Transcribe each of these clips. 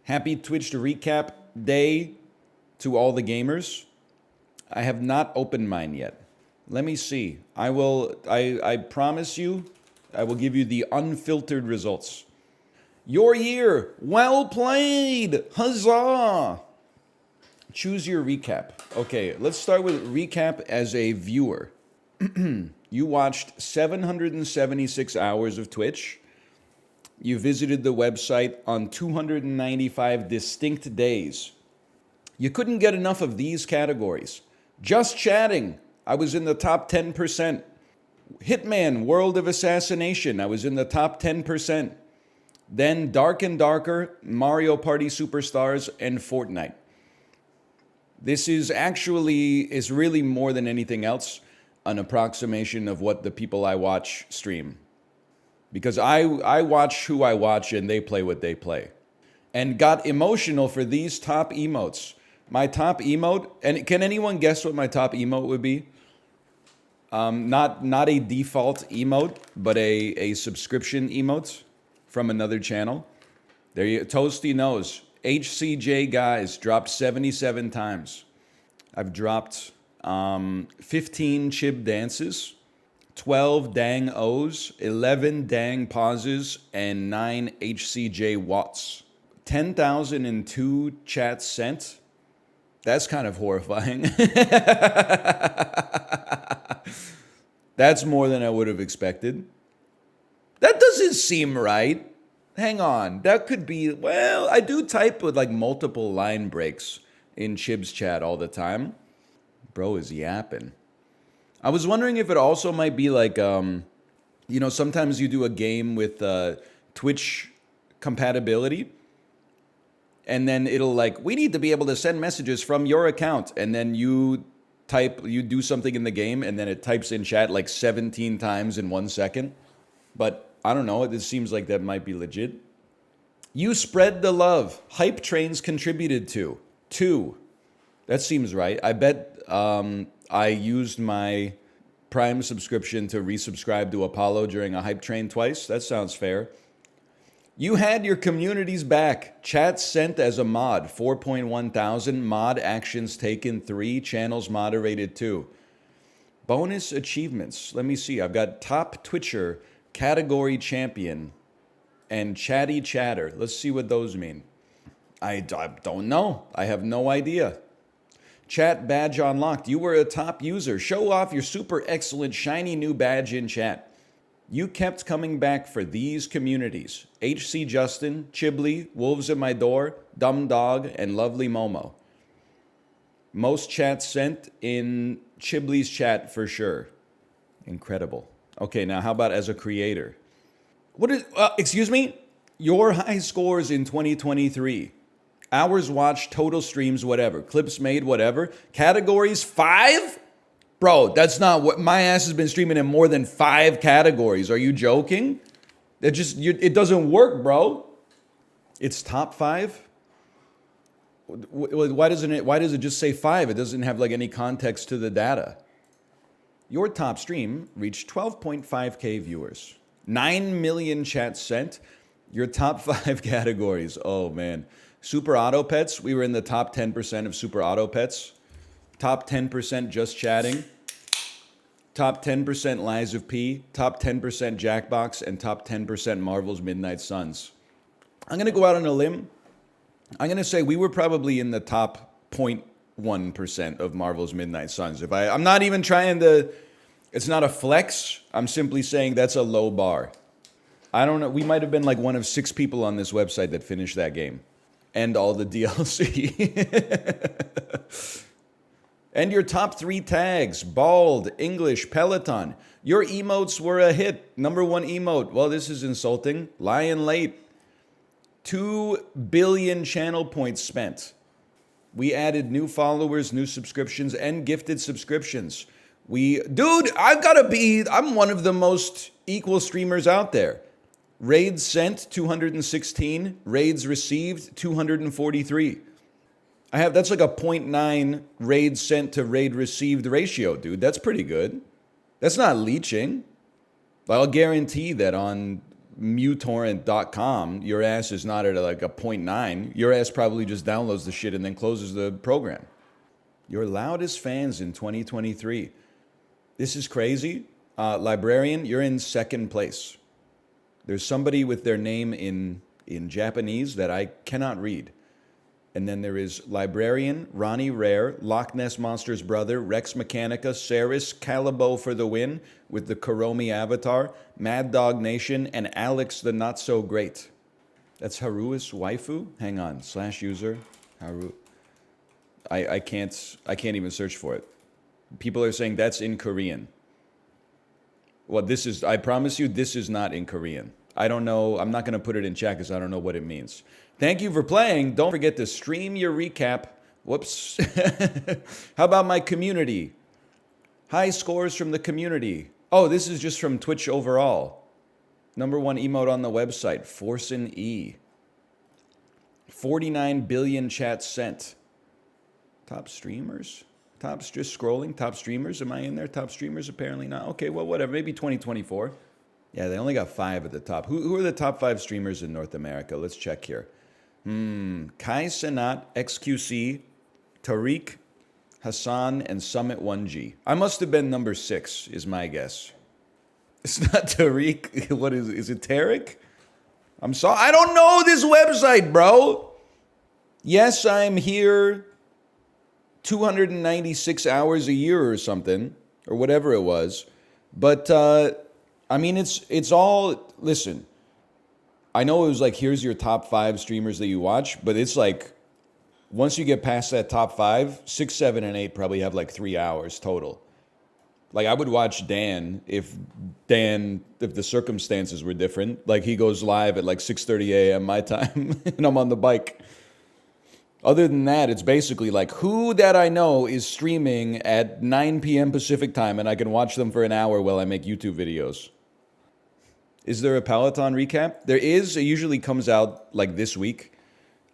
Happy Twitch to recap day to all the gamers. I have not opened mine yet. Let me see. I promise you, I will give you the unfiltered results. Your year, well played! Huzzah! Choose your recap. Okay, let's start with recap as a viewer. You watched 776 hours of Twitch. You visited the website on 295 distinct days. You couldn't get enough of these categories. Just chatting, I was in the top 10%. Hitman, World of Assassination, I was in the top 10%. Then Dark and Darker, Mario Party Superstars, and Fortnite. This is really more than anything else an approximation of what the people I watch stream. Because I watch who I watch and they play what they play. And got emotional for these top emotes. My top emote, and can anyone guess what my top emote would be? Not a default emote, but a subscription emote from another channel. There you Toasty knows. HCJ guys dropped 77 times. I've dropped 15 chib dances, 12 dang O's, 11 dang pauses, and 9 HCJ watts. 10,002 chats sent. That's kind of horrifying. That's more than I would have expected. That doesn't seem right. Hang on. That could be, well, I do type with like multiple line breaks in Chib's chat all the time. Bro is yapping. I was wondering if it also might be like, sometimes you do a game with Twitch compatibility. And then it'll like, we need to be able to send messages from your account. And then you do something in the game, and then it types in chat like 17 times in 1 second. But I don't know, it seems like that might be legit. You spread the love. Hype trains contributed to. 2. That seems right. I bet I used my Prime subscription to resubscribe to Apollo during a hype train twice. That sounds fair. You had your communities back. Chats sent as a mod, 4.1 thousand. Mod actions taken, 3. Channels moderated, 2. Bonus achievements. Let me see. I've got top Twitcher, category champion, and chatty chatter. Let's see what those mean. I don't know. I have no idea. Chat badge unlocked. You were a top user. Show off your super excellent shiny new badge in chat. You kept coming back for these communities. HC Justin, Chibly, Wolves at My Door, Dumb Dog, and Lovely Momo. Most chats sent in Chibly's chat for sure. Incredible. Okay, now how about as a creator? Excuse me? Your high scores in 2023. Hours watched, total streams, whatever. Clips made, whatever. Categories, 5? Bro, that's not what my ass has been streaming in more than 5 categories. Are you joking? It doesn't work, bro. It's top 5? Why does it just say 5? It doesn't have like any context to the data. Your top stream reached 12.5K viewers. 9 million chats sent. Your top 5 categories. Oh man. Super Auto Pets. We were in the top 10% of Super Auto Pets. Top 10% just chatting. Top 10% Lies of P. Top 10% Jackbox. And top 10% Marvel's Midnight Suns. I'm going to go out on a limb. I'm going to say we were probably in the top 0.1% of Marvel's Midnight Suns. I'm not even trying to... It's not a flex. I'm simply saying that's a low bar. I don't know. We might have been like one of 6 people on this website that finished that game. And all the DLC. And your top 3 tags, Bald, English, Peloton. Your emotes were a hit. Number 1 emote. Well, this is insulting. Lion Late. 2 billion channel points spent. We added new followers, new subscriptions, and gifted subscriptions. I'm one of the most equal streamers out there. Raids sent, 216. Raids received, 243. That's like a 0.9 raid sent to raid received ratio, dude. That's pretty good. That's not leeching. But I'll guarantee that on mutorrent.com, your ass is not at like a 0.9. Your ass probably just downloads the shit and then closes the program. Your loudest fans in 2023. This is crazy. Librarian, you're in second place. There's somebody with their name in Japanese that I cannot read. And then there is Librarian, Ronnie Rare, Loch Ness Monster's brother, Rex Mechanica, Saris, Calabo for the win with the Kuromi avatar, Mad Dog Nation, and Alex the Not So Great. That's Haru's waifu? Hang on, /user, Haru. I can't even search for it. People are saying that's in Korean. Well, I promise you, this is not in Korean. I don't know. I'm not going to put it in chat because I don't know what it means. Thank you for playing. Don't forget to stream your recap. Whoops. How about my community? High scores from the community. Oh, this is just from Twitch overall. #1 emote on the website, Forcin E. 49 billion chats sent. Top streamers? Just scrolling. Top streamers? Am I in there? Top streamers? Apparently not. Okay, well, whatever. Maybe 2024. Yeah, they only got 5 at the top. Who are the top 5 streamers in North America? Let's check here. Kai Senat, XQC, Tariq, Hassan, and Summit 1G. I must have been number 6, is my guess. It's not Tariq. What is it? Is it Tariq? I'm sorry. I don't know this website, bro. Yes, I'm here 296 hours a year or something, or whatever it was. But, I mean, it's all, listen, I know it was like, here's your top 5 streamers that you watch, but it's like, once you get past that top 5, 6, 7, and 8 probably have like 3 hours total. Like, I would watch Dan if the circumstances were different. Like, he goes live at like 6:30 a.m. my time, and I'm on the bike. Other than that, it's basically like who that I know is streaming at 9 p.m. Pacific time, and I can watch them for an hour while I make YouTube videos. Is there a Peloton recap? There is. It usually comes out like this week,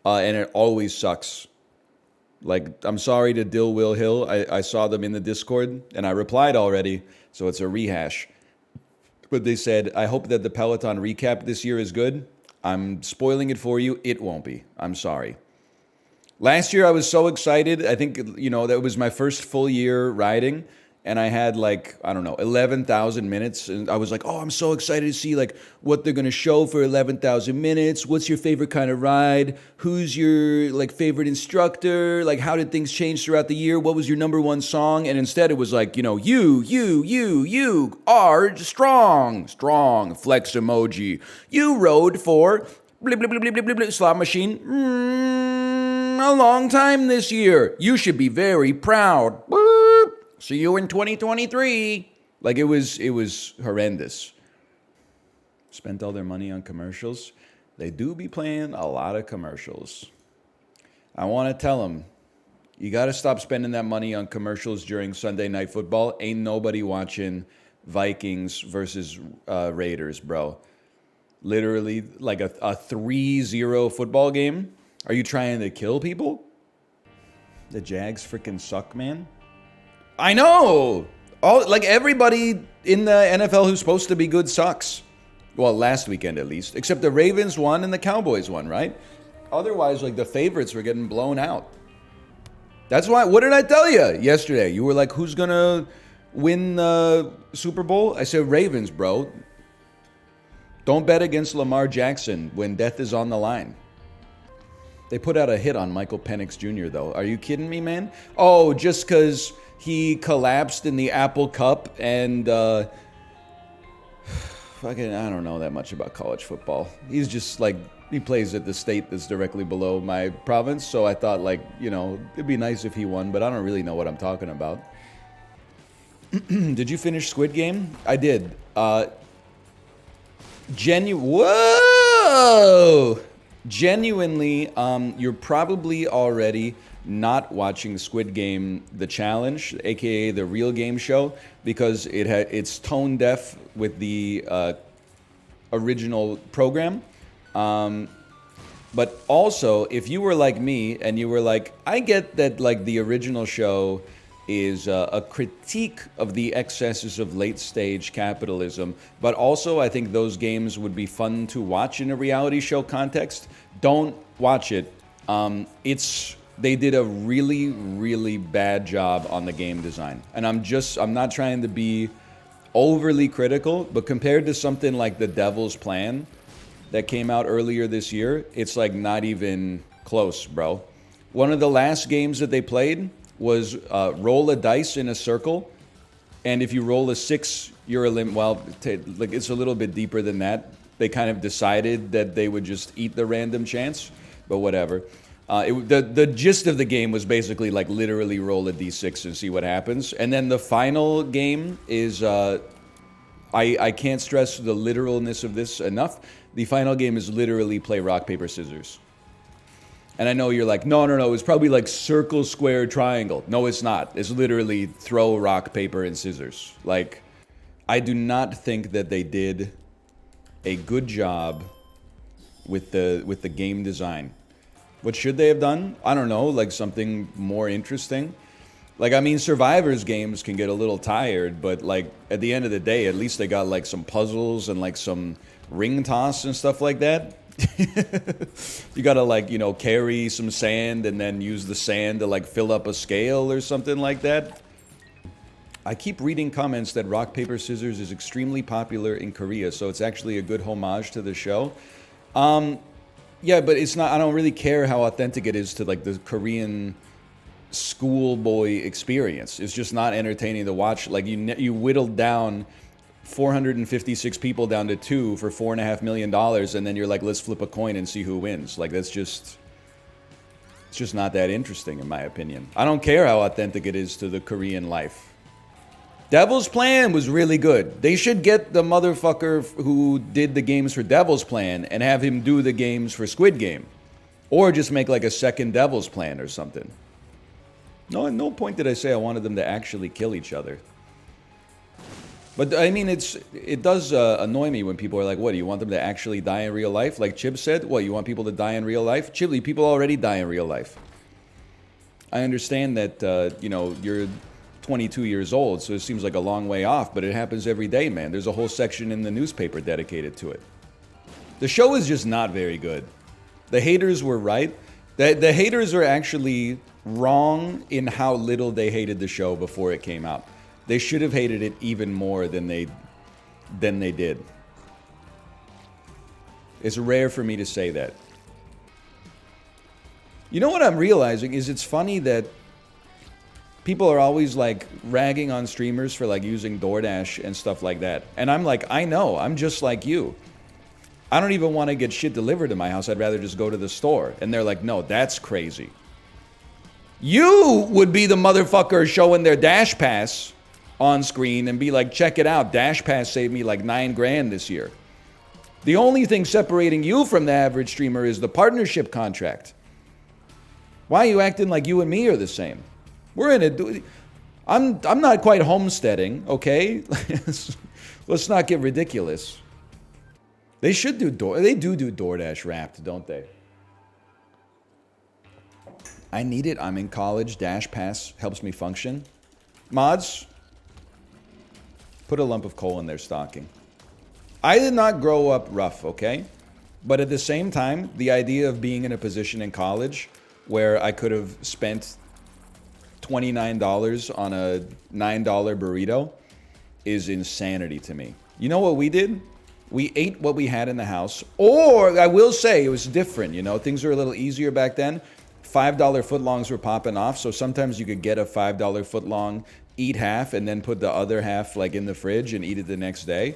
and it always sucks. Like, I'm sorry to Dill Will Hill. I saw them in the Discord, and I replied already, so it's a rehash. But they said, I hope that the Peloton recap this year is good. I'm spoiling it for you. It won't be. I'm sorry. Last year, I was so excited. I think, that was my first full year riding. And I had 11,000 minutes. And I was like, oh, I'm so excited to see what they're going to show for 11,000 minutes. What's your favorite kind of ride? Who's your favorite instructor? How did things change throughout the year? What was your #1 song? And instead it was you are strong, flex emoji. You rode for slot machine. A long time this year. You should be very proud. See you in 2023. It was horrendous. Spent all their money on commercials. They do be playing a lot of commercials. I want to tell them, you got to stop spending that money on commercials during Sunday Night Football. Ain't nobody watching Vikings versus Raiders, bro. Literally, a 3-0 football game. Are you trying to kill people? The Jags freaking suck, man. I know! Everybody in the NFL who's supposed to be good sucks. Well, last weekend at least. Except the Ravens won and the Cowboys won, right? Otherwise, the favorites were getting blown out. That's why, what did I tell you yesterday? You were like, who's gonna win the Super Bowl? I said Ravens, bro. Don't bet against Lamar Jackson when death is on the line. They put out a hit on Michael Penix Jr., though. Are you kidding me, man? Oh, just because he collapsed in the Apple Cup and fucking, I don't know that much about college football. He's just he plays at the state that's directly below my province, so I thought it'd be nice if he won, but I don't really know what I'm talking about. Did you finish Squid Game? I did. Whoa! Genuinely, you're probably already not watching Squid Game, the challenge, aka the real game show, because it's tone deaf with the original program. But also, if you were like me and you were like, I get that the original show is a critique of the excesses of late-stage capitalism, but also I think those games would be fun to watch in a reality show context. Don't watch it. They did a really, really bad job on the game design. And I'm not trying to be overly critical, but compared to something like The Devil's Plan that came out earlier this year, it's like not even close, bro. One of the last games that they played was roll a dice in a circle, and if you roll a 6, you're eliminated. Well, like it's a little bit deeper than that. They kind of decided that they would just eat the random chance, but whatever. The gist of the game was basically like literally roll a d6 and see what happens. And then the final game is, I can't stress the literalness of this enough. The final game is literally play rock, paper, scissors. And I know you're like, no, it's probably like circle, square, triangle. No, it's not. It's literally throw rock, paper, and scissors. Like, I do not think that they did a good job with the game design. What should they have done? I don't know, like something more interesting. Like, I mean, Survivor's games can get a little tired, but like at the end of the day, at least they got like some puzzles and like some ring toss and stuff like that. You gotta like, carry some sand and then use the sand to like fill up a scale or something like that. I keep reading comments that rock, paper, scissors is extremely popular in Korea, so it's actually a good homage to the show. Yeah, but it's not, I don't really care how authentic it is to like the Korean schoolboy experience. It's just not entertaining to watch. Like you whittled down 456 people down to 2 for $4.5 million, and then you're like, let's flip a coin and see who wins. Like it's just not that interesting in my opinion. I don't care how authentic it is to the Korean life. Devil's Plan was really good. They should get the motherfucker who did the games for Devil's Plan and have him do the games for Squid Game. Or just make like a second Devil's Plan or something. No, at no point did I say I wanted them to actually kill each other. But I mean, it does annoy me when people are like, what, do you want them to actually die in real life? Like Chib said, what, you want people to die in real life? Chibly, people already die in real life. I understand that, you're 22 years old, so it seems like a long way off, but it happens every day, man. There's a whole section in the newspaper dedicated to it. The show is just not very good. The haters were right. The haters are actually wrong in how little they hated the show before it came out. They should have hated it even more than they did. It's rare for me to say that. You know what I'm realizing is it's funny that people are always like ragging on streamers for like using Doordash and stuff like that. And I'm like, I know, I'm just like you. I don't even want to get shit delivered to my house. I'd rather just go to the store. And they're like, no, that's crazy. You would be the motherfucker showing their Dash Pass on screen and be like, check it out, Dash Pass saved me like $9,000 this year. The only thing separating you from the average streamer is the partnership contract. Why are you acting like you and me are the same? We're in it. I'm not quite homesteading, okay? Let's not get ridiculous. They should do they do Doordash Wrapped, don't they? I need it. I'm in college. Dash Pass helps me function. Mods, put a lump of coal in their stocking. I did not grow up rough, okay? But at the same time, the idea of being in a position in college where I could have spent $29 on a $9 burrito is insanity to me. You know what we did? We ate what we had in the house. Or, I will say, it was different, Things were a little easier back then. $5 footlongs were popping off, so sometimes you could get a $5 footlong, eat half, and then put the other half like in the fridge and eat it the next day.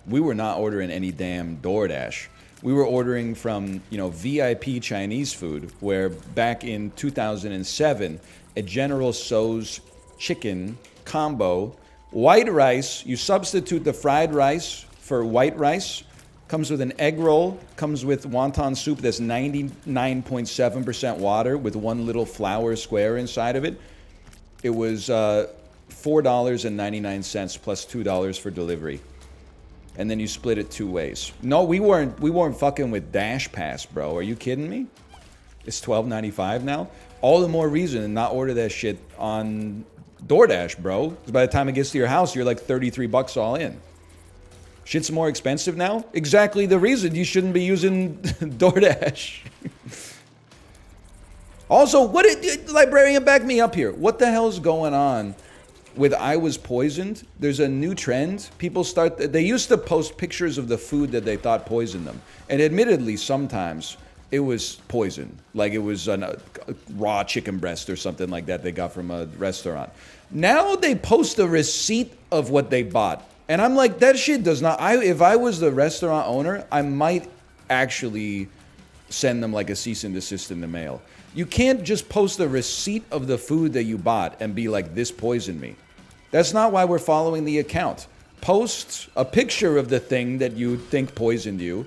We were not ordering any damn DoorDash. We were ordering from, VIP Chinese food, where back in 2007, a General Tso's chicken combo, white rice, you substitute the fried rice for white rice, comes with an egg roll, comes with wonton soup that's 99.7% water with one little flour square inside of it. It was $4.99 plus $2 for delivery. And then you split it 2 ways. No, we weren't fucking with Dash Pass, bro. Are you kidding me? It's $12.95 now. All the more reason to not order that shit on DoorDash, bro. 'Cause by the time it gets to your house, you're like 33 bucks all in. Shit's more expensive now? Exactly the reason you shouldn't be using DoorDash. Also, librarian, back me up here. What the hell's going on with I was poisoned? There's a new trend. They used to post pictures of the food that they thought poisoned them. And admittedly, sometimes it was poison. Like it was a raw chicken breast or something like that they got from a restaurant. Now they post a receipt of what they bought. And I'm like, that shit does not... if I was the restaurant owner, I might actually send them like a cease and desist in the mail. You can't just post a receipt of the food that you bought and be like, this poisoned me. That's not why we're following the account. Post a picture of the thing that you think poisoned you.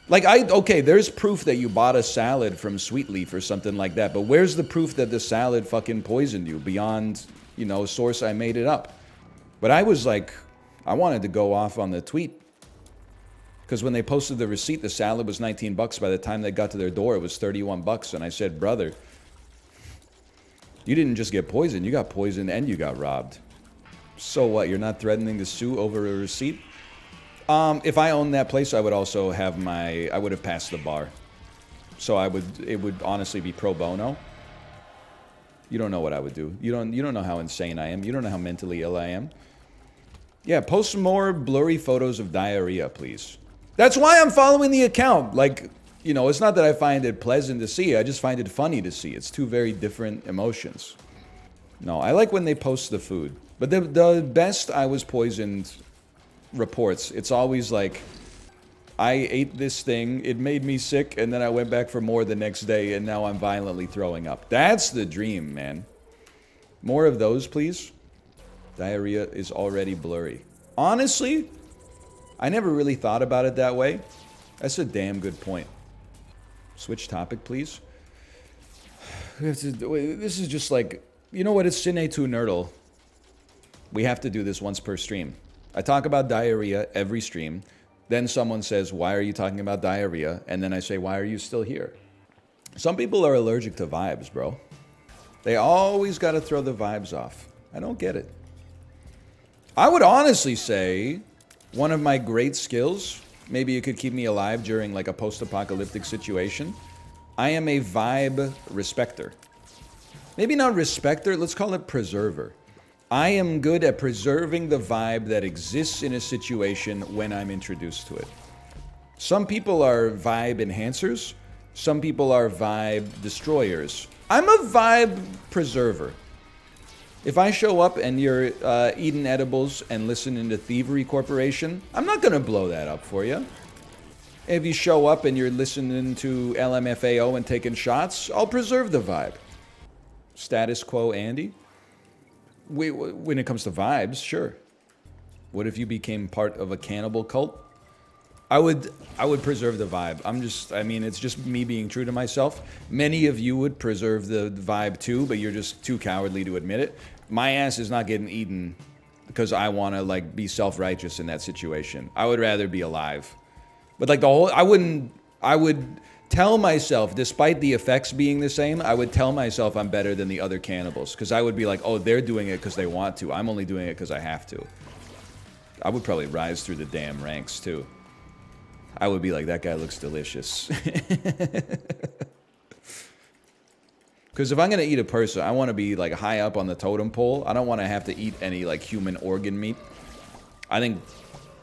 Like, okay, there's proof that you bought a salad from Sweet Leaf or something like that, but where's the proof that the salad fucking poisoned you beyond, source I made it up? But I was like, I wanted to go off on the tweet. Because when they posted the receipt, the salad was 19 bucks. By the time they got to their door, it was 31 bucks. And I said, brother, you didn't just get poisoned. You got poisoned and you got robbed. So what? You're not threatening to sue over a receipt? If I owned that place, I would also have I would have passed the bar. So it would honestly be pro bono. You don't know what I would do. You don't know how insane I am. You don't know how mentally ill I am. Yeah, post some more blurry photos of diarrhea, please. That's why I'm following the account. Like, it's not that I find it pleasant to see. I just find it funny to see. It's two very different emotions. No, I like when they post the food. But the best I was poisoned reports, it's always like, I ate this thing, it made me sick, and then I went back for more the next day, and now I'm violently throwing up. That's the dream, man. More of those, please. Diarrhea is already blurry. Honestly, I never really thought about it that way. That's a damn good point. Switch topic, please. This is just like, you know what? It's Cine to Nerdle. We have to do this once per stream. I talk about diarrhea every stream. Then someone says, why are you talking about diarrhea? And then I say, why are you still here? Some people are allergic to vibes, bro. They always got to throw the vibes off. I don't get it. I would honestly say one of my great skills, maybe it could keep me alive during like a post-apocalyptic situation, I am a vibe respecter. Maybe not respecter, let's call it preserver. I am good at preserving the vibe that exists in a situation when I'm introduced to it. Some people are vibe enhancers. Some people are vibe destroyers. I'm a vibe preserver. If I show up and you're eating edibles and listening to Thievery Corporation, I'm not going to blow that up for you. If you show up and you're listening to LMFAO and taking shots, I'll preserve the vibe. Status quo Andy? When it comes to vibes, sure. What if you became part of a cannibal cult? I would preserve the vibe. It's just me being true to myself. Many of you would preserve the vibe too, but you're just too cowardly to admit it. My ass is not getting eaten because I want to like be self-righteous in that situation. I would rather be alive. But like I would tell myself, despite the effects being the same, I would tell myself I'm better than the other cannibals because I would be like, oh, they're doing it because they want to. I'm only doing it because I have to. I would probably rise through the damn ranks too. I would be like, that guy looks delicious. Because if I'm going to eat a person, I want to be like high up on the totem pole. I don't want to have to eat any like human organ meat. I think,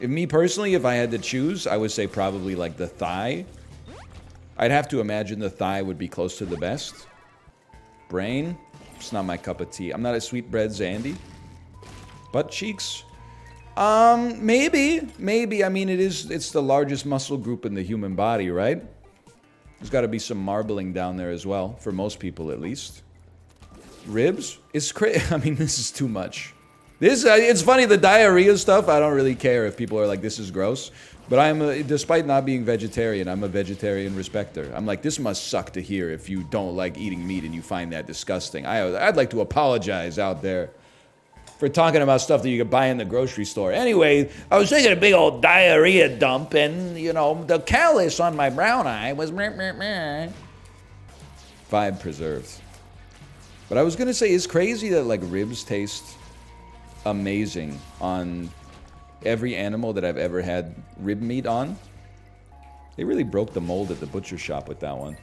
if I had to choose, I would say probably like the thigh. I'd have to imagine the thigh would be close to the best. Brain, it's not my cup of tea. I'm not a sweetbread Zandy. Butt cheeks. Maybe. I mean, it's the largest muscle group in the human body, right? There's got to be some marbling down there as well, for most people at least. Ribs? It's crazy. I mean, this is too much. It's funny, the diarrhea stuff, I don't really care if people are like, this is gross. But despite not being vegetarian, I'm a vegetarian respecter. I'm like, this must suck to hear if you don't like eating meat and you find that disgusting. I'd like to apologize out there for talking about stuff that you could buy in the grocery store. Anyway, I was taking a big old diarrhea dump, and, the callus on my brown eye was meh, meh, meh. Vibe preserved. But I was going to say, it's crazy that, like, ribs taste amazing on every animal that I've ever had rib meat on. They really broke the mold at the butcher shop with that one.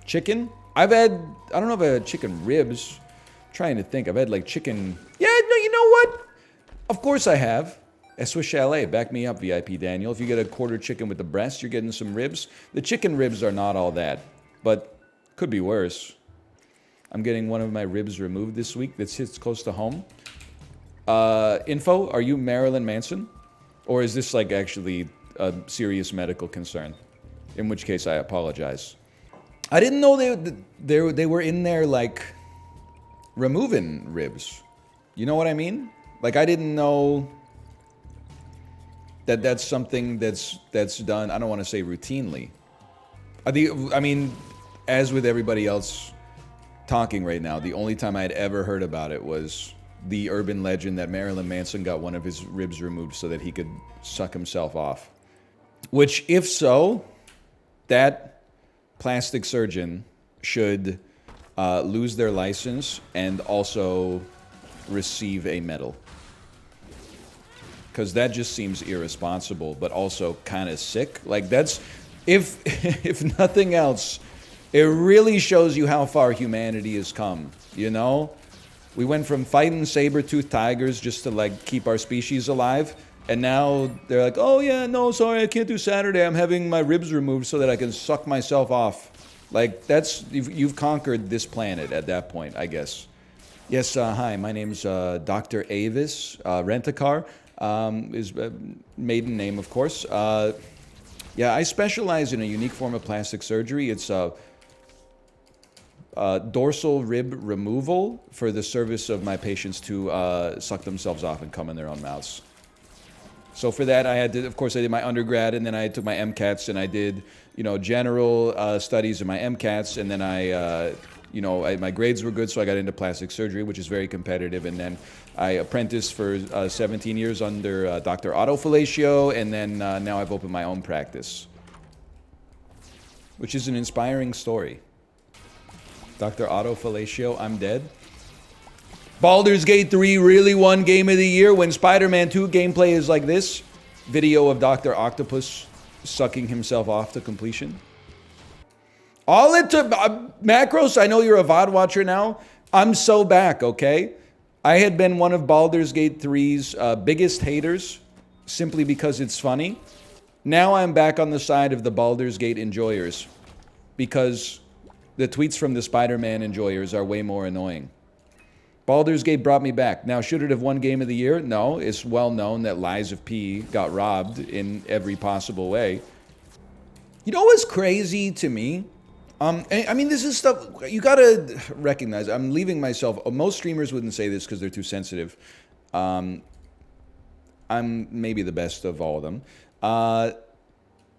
Chicken? I don't know if I had chicken ribs. I'm trying to think. I've had like chicken. Yeah, no, you know what? Of course I have. At Swiss Chalet, back me up, VIP Daniel. If you get a quarter chicken with the breast, you're getting some ribs. The chicken ribs are not all that, but could be worse. I'm getting one of my ribs removed this week. That hits close to home. Info, are you Marilyn Manson? Or is this like actually a serious medical concern? In which case I apologize. I didn't know they were in there like removing ribs. You know what I mean? Like I didn't know that that's something that's done, I don't want to say routinely. I mean, as with everybody else talking right now, the only time I had ever heard about it was the urban legend that Marilyn Manson got one of his ribs removed so that he could suck himself off. Which, if so, that plastic surgeon should lose their license and also receive a medal. Because that just seems irresponsible, but also kind of sick. Like that's, if nothing else, it really shows you how far humanity has come, you know? We went from fighting saber-toothed tigers just to like keep our species alive, and now they're like, oh yeah, no, sorry, I can't do Saturday. I'm having my ribs removed so that I can suck myself off. Like that's, you've conquered this planet at that point, I guess. Yes, hi, my name's Dr. Elvis, rent-a-car. Is maiden name, of course. Yeah, I specialize in a unique form of plastic surgery. It's dorsal rib removal for the service of my patients to suck themselves off and come in their own mouths. So for that, I had to, of course, I did my undergrad, and then I took my MCATs, and I did, you know, general studies in my MCATs, and then my grades were good, so I got into plastic surgery, which is very competitive, and then I apprenticed for 17 years under Dr. Otto Fellatio, and then now I've opened my own practice, which is an inspiring story. Dr. Otto Fellatio, I'm dead. Baldur's Gate 3 really won Game of the Year when Spider-Man 2 gameplay is like this. Video of Dr. Octopus sucking himself off to completion. All it took, Macros, I know you're a VOD watcher now. I'm so back, okay? I had been one of Baldur's Gate 3's biggest haters simply because it's funny. Now I'm back on the side of the Baldur's Gate enjoyers because the tweets from the Spider-Man enjoyers are way more annoying. Baldur's Gate brought me back. Now, should it have won Game of the Year? No, it's well known that Lies of P got robbed in every possible way. You know what's crazy to me? I mean, this is stuff you gotta recognize. I'm leaving myself. Most streamers wouldn't say this because they're too sensitive. I'm maybe the best of all of them.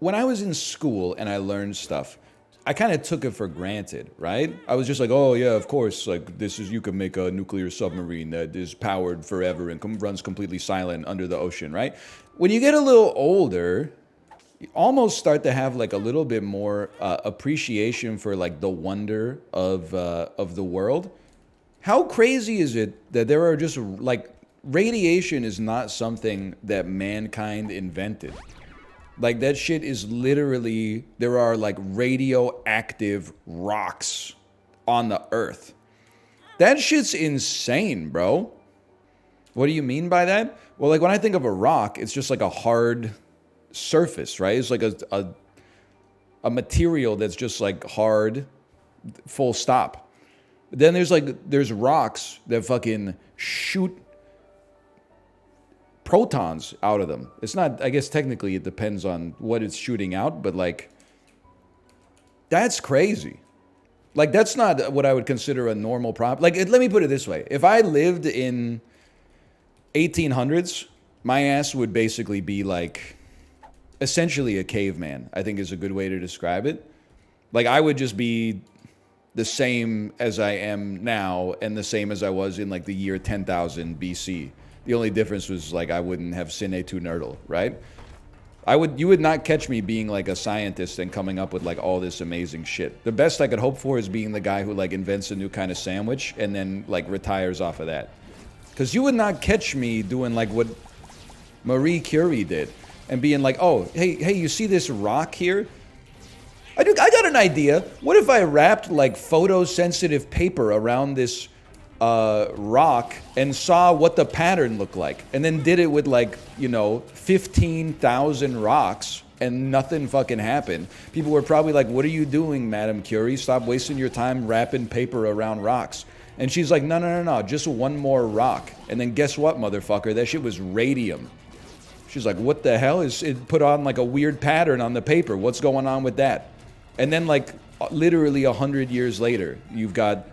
When I was in school and I learned stuff, I kind of took it for granted, right? I was just like, oh yeah, of course. Like you can make a nuclear submarine that is powered forever and runs completely silent under the ocean, right? When you get a little older, you almost start to have like a little bit more appreciation for like the wonder of the world. How crazy is it that there are just like radiation is not something that mankind invented. Like that shit is literally, there are like radioactive rocks on the earth. That shit's insane, bro. What do you mean by that? Well, like when I think of a rock, it's just like a hard surface, right? It's like a material that's just like hard, full stop. But then there's rocks that fucking shoot protons out of them. It's not, I guess technically it depends on what it's shooting out, but like that's crazy. Like that's not what I would consider a normal problem. Like let me put it this way. If I lived in 1800s, my ass would basically be like essentially a caveman, I think is a good way to describe it. Like I would just be the same as I am now and the same as I was in like the year 10,000 BC. The only difference was like I wouldn't have Sine Tu Nerdle, right? You would not catch me being like a scientist and coming up with like all this amazing shit. The best I could hope for is being the guy who like invents a new kind of sandwich and then like retires off of that. Because you would not catch me doing like what Marie Curie did and being like, oh, hey, you see this rock here? I got an idea. What if I wrapped like photosensitive paper around this rock and saw what the pattern looked like, and then did it with like, 15,000 rocks and nothing fucking happened? People were probably like, what are you doing, Madame Curie? Stop wasting your time wrapping paper around rocks. And she's like, no, just one more rock. And then guess what, motherfucker? That shit was radium. She's like, what the hell? It put on like a weird pattern on the paper. What's going on with that? And then like literally 100 years later, you've got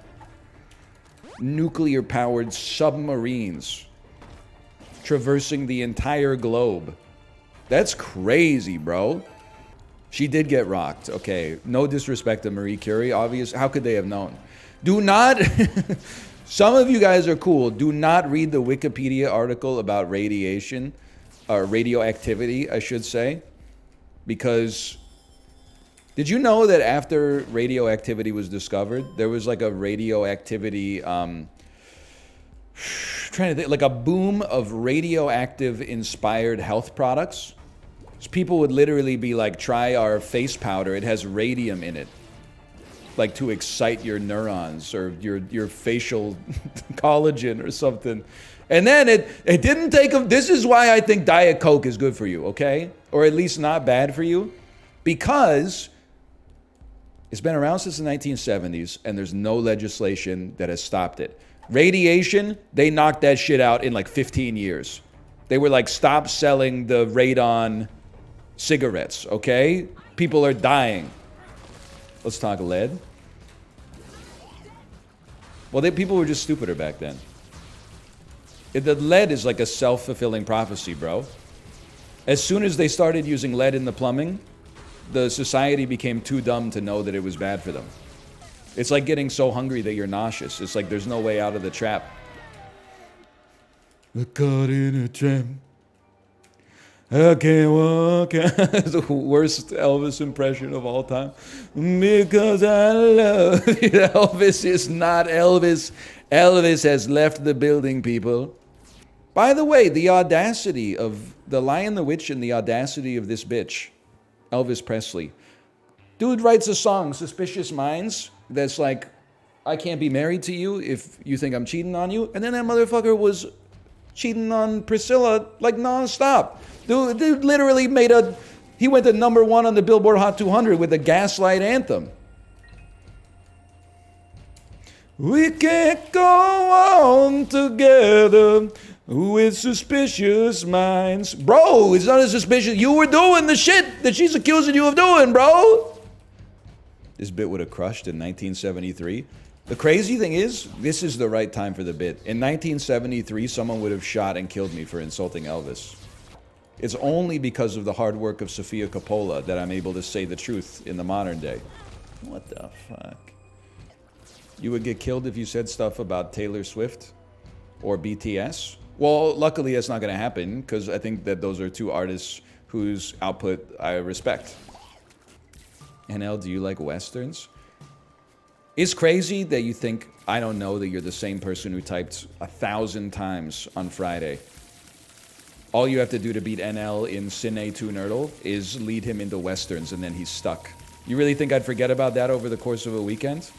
nuclear-powered submarines traversing the entire globe. That's crazy, bro. She did get rocked. Okay, no disrespect to Marie Curie. Obvious. How could they have known? Do not... Some of you guys are cool. Do not read the Wikipedia article about radiation, or radioactivity, I should say. Because... Did you know that after radioactivity was discovered, there was like a radioactivity, trying to think, like a boom of radioactive inspired health products? So people would literally be like, try our face powder, it has radium in it. Like to excite your neurons or your facial collagen or something. And then it didn't take them. This is why I think Diet Coke is good for you, okay? Or at least not bad for you. Because... it's been around since the 1970s, and there's no legislation that has stopped it. Radiation, they knocked that shit out in like 15 years. They were like, stop selling the radon cigarettes, okay? People are dying. Let's talk lead. Well, people were just stupider back then. The lead is like a self-fulfilling prophecy, bro. As soon as they started using lead in the plumbing, the society became too dumb to know that it was bad for them. It's like getting so hungry that you're nauseous. It's like there's no way out of the trap. I caught in a trap. I can't walk out. It's the worst Elvis impression of all time. Because I love you. Elvis is not Elvis. Elvis has left the building, people. By the way, the audacity of The Lion, the Witch, and the audacity of this bitch, Elvis Presley. Dude writes a song, Suspicious Minds, that's like, I can't be married to you if you think I'm cheating on you. And then that motherfucker was cheating on Priscilla like nonstop. Dude literally he went to #1 on the Billboard Hot 200 with the Gaslight anthem. We can't go on together with suspicious minds. Bro, it's not a suspicious... You were doing the shit that she's accusing you of doing, bro. This bit would have crushed in 1973. The crazy thing is, this is the right time for the bit. In 1973, someone would have shot and killed me for insulting Elvis. It's only because of the hard work of Sofia Coppola that I'm able to say the truth in the modern day. What the fuck? You would get killed if you said stuff about Taylor Swift or BTS? Well, luckily that's not going to happen, because I think that those are two artists whose output I respect. NL, do you like Westerns? It's crazy that you think I don't know that you're the same person who typed 1,000 times on Friday. All you have to do to beat NL in Cine 2 Nerdle is lead him into Westerns, and then he's stuck. You really think I'd forget about that over the course of a weekend?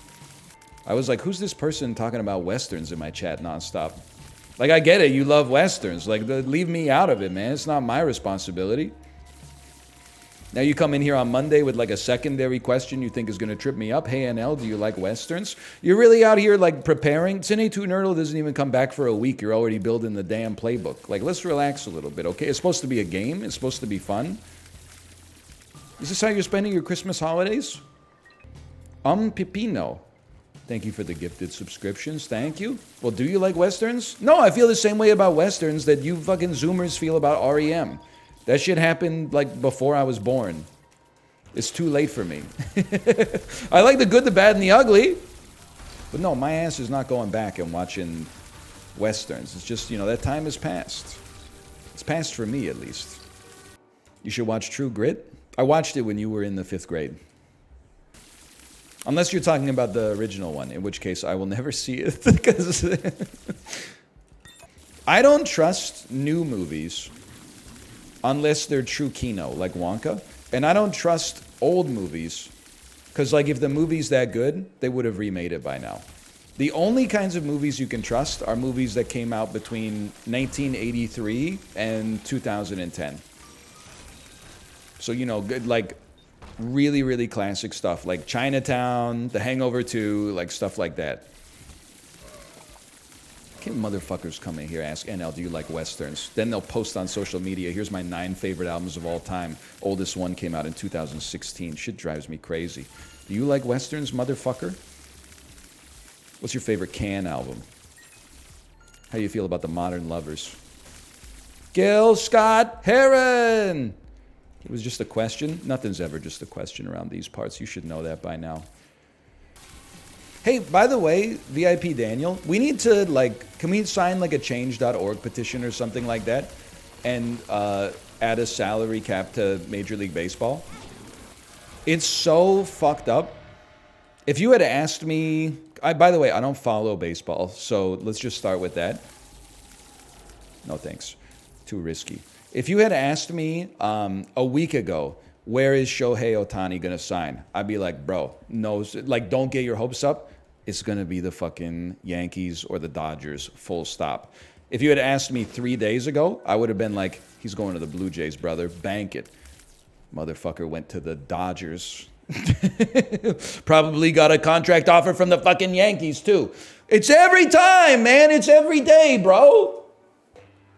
I was like, who's this person talking about Westerns in my chat nonstop? Like, I get it, you love Westerns. Like, leave me out of it, man. It's not my responsibility. Now you come in here on Monday with like a secondary question you think is going to trip me up. Hey, NL, do you like Westerns? You're really out here like preparing. Cine 2 Nerdle doesn't even come back for a week. You're already building the damn playbook. Like, let's relax a little bit, okay? It's supposed to be a game. It's supposed to be fun. Is this how you're spending your Christmas holidays? Pipino. Thank you for the gifted subscriptions. Thank you. Well, do you like Westerns? No, I feel the same way about Westerns that you fucking Zoomers feel about REM. That shit happened, like, before I was born. It's too late for me. I like the good, the bad, and the ugly. But no, my ass is not going back and watching Westerns. It's just, that time has passed. It's passed for me, at least. You should watch True Grit. I watched it when you were in the 5th grade. Unless you're talking about the original one, in which case I will never see it. Because I don't trust new movies unless they're true kino, like Wonka. And I don't trust old movies because, like, if the movie's that good, they would have remade it by now. The only kinds of movies you can trust are movies that came out between 1983 and 2010. So, you know, good, like, really, really classic stuff, like Chinatown, The Hangover 2, like, stuff like that. Can motherfuckers come in here, ask NL, do you like Westerns? Then they'll post on social media, here's my 9 favorite albums of all time. Oldest one came out in 2016. Shit drives me crazy. Do you like Westerns, motherfucker? What's your favorite Can album? How do you feel about the Modern Lovers? Gil Scott Heron! It was just a question. Nothing's ever just a question around these parts. You should know that by now. Hey, by the way, VIP Daniel, we need to, like, can we sign, like, a change.org petition or something like that and add a salary cap to Major League Baseball? It's so fucked up. If you had asked me, by the way, I don't follow baseball, so let's just start with that. No thanks. Too risky. If you had asked me a week ago, where is Shohei Ohtani going to sign? I'd be like, bro, no, like, don't get your hopes up. It's going to be the fucking Yankees or the Dodgers, full stop. If you had asked me 3 days ago, I would have been like, he's going to the Blue Jays, brother. Bank it. Motherfucker went to the Dodgers. Probably got a contract offer from the fucking Yankees, too. It's every time, man. It's every day, bro.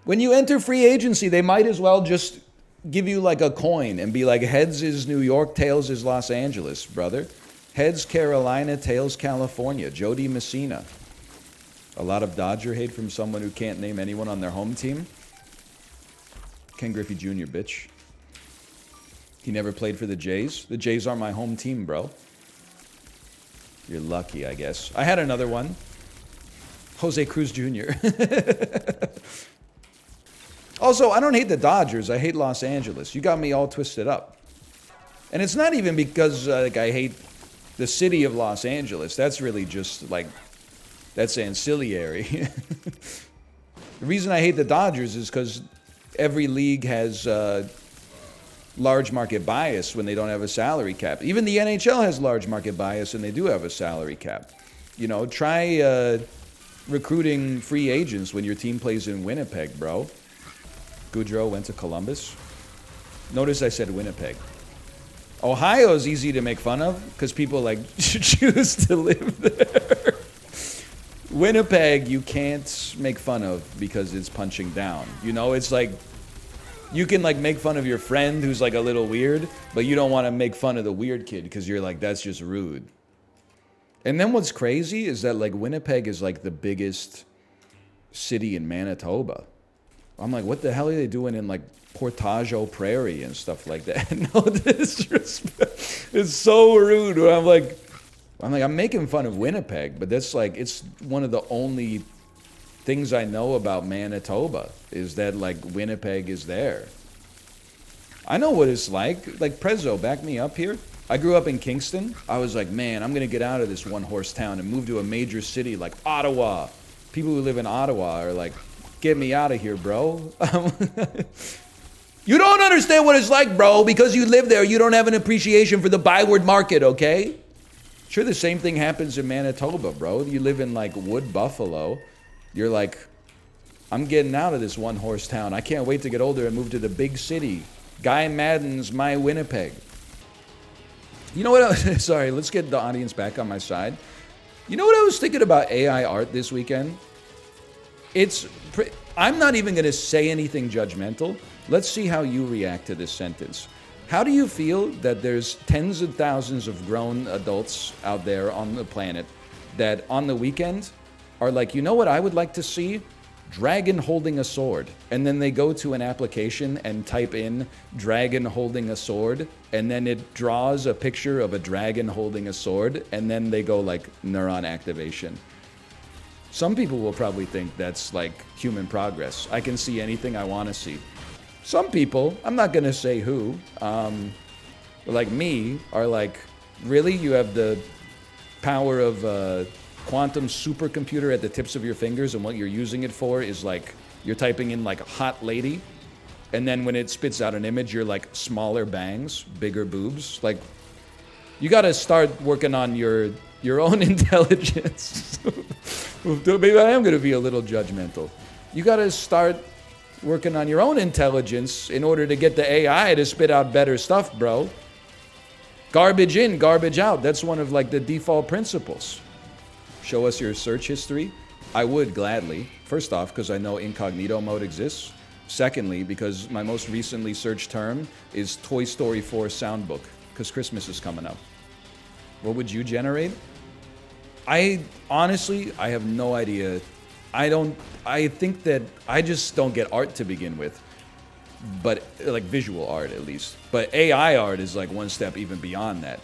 When you enter free agency, they might as well just give you like a coin and be like, heads is New York, tails is Los Angeles, brother. Heads Carolina, tails California. Jody Messina. A lot of Dodger hate from someone who can't name anyone on their home team. Ken Griffey Jr., bitch. He never played for the Jays. The Jays are my home team, bro. You're lucky, I guess. I had another one. Jose Cruz Jr. Also, I don't hate the Dodgers. I hate Los Angeles. You got me all twisted up. And it's not even because like I hate the city of Los Angeles. That's really just like, that's ancillary. The reason I hate the Dodgers is because every league has large market bias when they don't have a salary cap. Even the NHL has large market bias and they do have a salary cap. You know, try recruiting free agents when your team plays in Winnipeg, bro. Goudreau went to Columbus. Notice I said Winnipeg. Ohio is easy to make fun of because people like choose to live there. Winnipeg, you can't make fun of because it's punching down. You know, it's like you can like make fun of your friend who's like a little weird, but you don't want to make fun of the weird kid because you're like, that's just rude. And then what's crazy is that like Winnipeg is like the biggest city in Manitoba. I'm like, what the hell are they doing in like Portage au Prairie and stuff like that? No disrespect. It's so rude. I'm like, I'm making fun of Winnipeg, but that's like, it's one of the only things I know about Manitoba is that like Winnipeg is there. I know what it's like Prezzo, back me up here. I grew up in Kingston. I was like, man, I'm going to get out of this one-horse town and move to a major city like Ottawa. People who live in Ottawa are like, get me out of here, bro. You don't understand what it's like, bro, because you live there. You don't have an appreciation for the Byward market, okay? Sure, the same thing happens in Manitoba, bro. You live in like Wood Buffalo. You're like, I'm getting out of this one-horse town. I can't wait to get older and move to the big city. Guy Madden's my Winnipeg. You know what? Sorry, let's get the audience back on my side. You know what I was thinking about AI art this weekend? I'm not even going to say anything judgmental. Let's see how you react to this sentence. How do you feel that there's tens of thousands of grown adults out there on the planet that on the weekend are like, you know what I would like to see? Dragon holding a sword. And then they go to an application and type in dragon holding a sword. And then it draws a picture of a dragon holding a sword. And then they go like neuron activation. Some people will probably think that's like human progress. I can see anything I want to see. Some people, I'm not going to say who, like me, are like, really? You have the power of a quantum supercomputer at the tips of your fingers and what you're using it for is like You're typing in like hot lady, and then when it spits out an image, you're like smaller bangs, bigger boobs. Like, you gotta start working on your own intelligence. Maybe I am gonna be a little judgmental. You gotta start working on your own intelligence in order to get the AI to spit out better stuff, bro. Garbage in, garbage out. That's one of like the default principles. Show us your search history. I would gladly. First off, because I know incognito mode exists. Secondly, because my most recently searched term is Toy Story 4 soundbook, because Christmas is coming up. What would you generate? I honestly have no idea. I think that I just don't get art to begin with. But, like, visual art at least. But AI art is like one step even beyond that.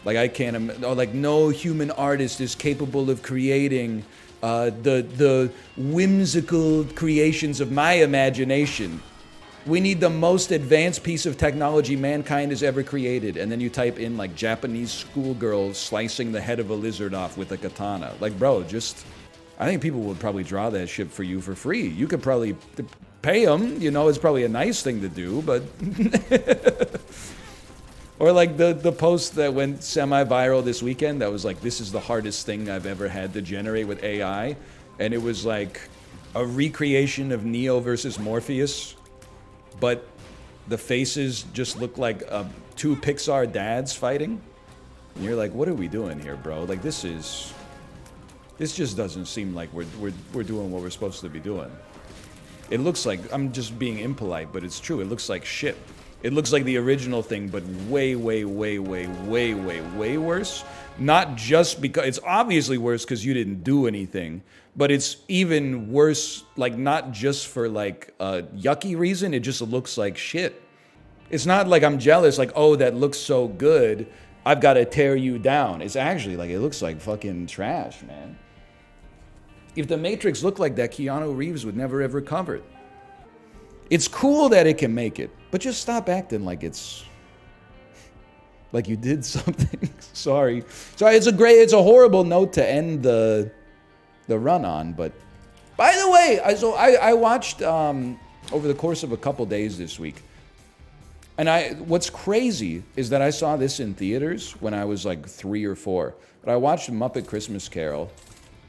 Like, I can't, like, no human artist is capable of creating the whimsical creations of my imagination. We need the most advanced piece of technology mankind has ever created. And then you type in, like, Japanese schoolgirl slicing the head of a lizard off with a katana. Like, bro, just, I think people would probably draw that shit for you for free. You could probably pay them, you know, it's probably a nice thing to do, but... Or like the post that went semi-viral this weekend that was like, this is the hardest thing I've ever had to generate with AI. And it was like a recreation of Neo versus Morpheus, but the faces just look like two Pixar dads fighting. And you're like, what are we doing here, bro? Like, this just doesn't seem like we're doing what we're supposed to be doing. It looks like, I'm just being impolite, but it's true. It looks like shit. It looks like the original thing, but way, way, way, way, way, way, way worse. Not just because, it's obviously worse because you didn't do anything, but it's even worse, like, not just for, like, a yucky reason. It just looks like shit. It's not like I'm jealous, like, oh, that looks so good, I've got to tear you down. It's actually, like, it looks like fucking trash, man. If The Matrix looked like that, Keanu Reeves would never ever cover it. It's cool that it can make it, but just stop acting like it's like you did something. Sorry, it's a horrible note to end the run on. But by the way, I watched over the course of a couple days this week, and what's crazy is that I saw this in theaters when I was like 3 or 4. But I watched Muppet Christmas Carol.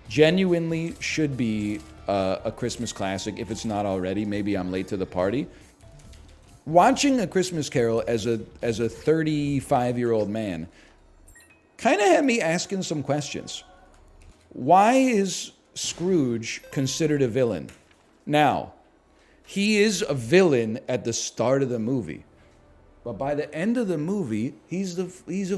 Genuinely should be a Christmas classic if it's not already. Maybe I'm late to the party. Watching A Christmas Carol as a 35-year-old man kind of had me asking some questions. Why is Scrooge considered a villain? Now, he is a villain at the start of the movie. But by the end of the movie, he's a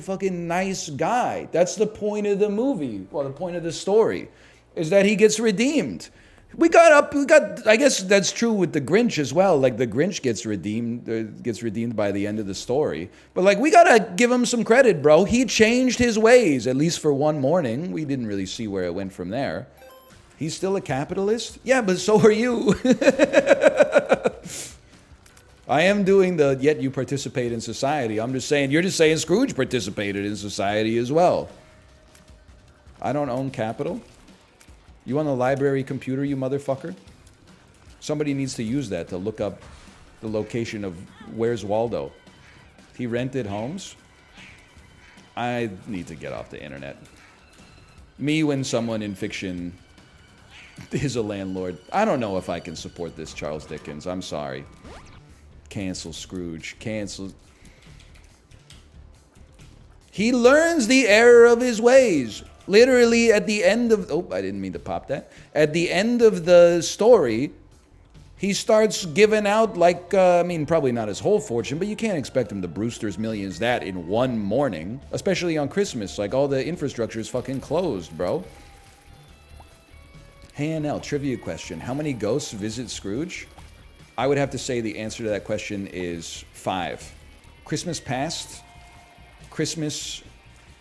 fucking nice guy. That's the point of the movie. Well, the point of the story is that he gets redeemed. I guess that's true with the Grinch as well. Like, the Grinch gets redeemed by the end of the story. But, like, we gotta give him some credit, bro. He changed his ways, at least for one morning. We didn't really see where it went from there. He's still a capitalist? Yeah, but so are you. I am doing the yet you participate in society. I'm just saying, you're just saying Scrooge participated in society as well. I don't own capital. You on the library computer, you motherfucker? Somebody needs to use that to look up the location of Where's Waldo. He rented homes. I need to get off the internet. Me when someone in fiction is a landlord. I don't know if I can support this Charles Dickens. I'm sorry. Cancel Scrooge. Cancel. He learns the error of his ways. Literally at the end of... Oh, I didn't mean to pop that. At the end of the story, he starts giving out, like, I mean, probably not his whole fortune, but you can't expect him to Brewster's Millions that in one morning. Especially on Christmas. Like, all the infrastructure is fucking closed, bro. Hey, NL, trivia question. How many ghosts visit Scrooge? I would have to say the answer to that question is 5. Christmas past, Christmas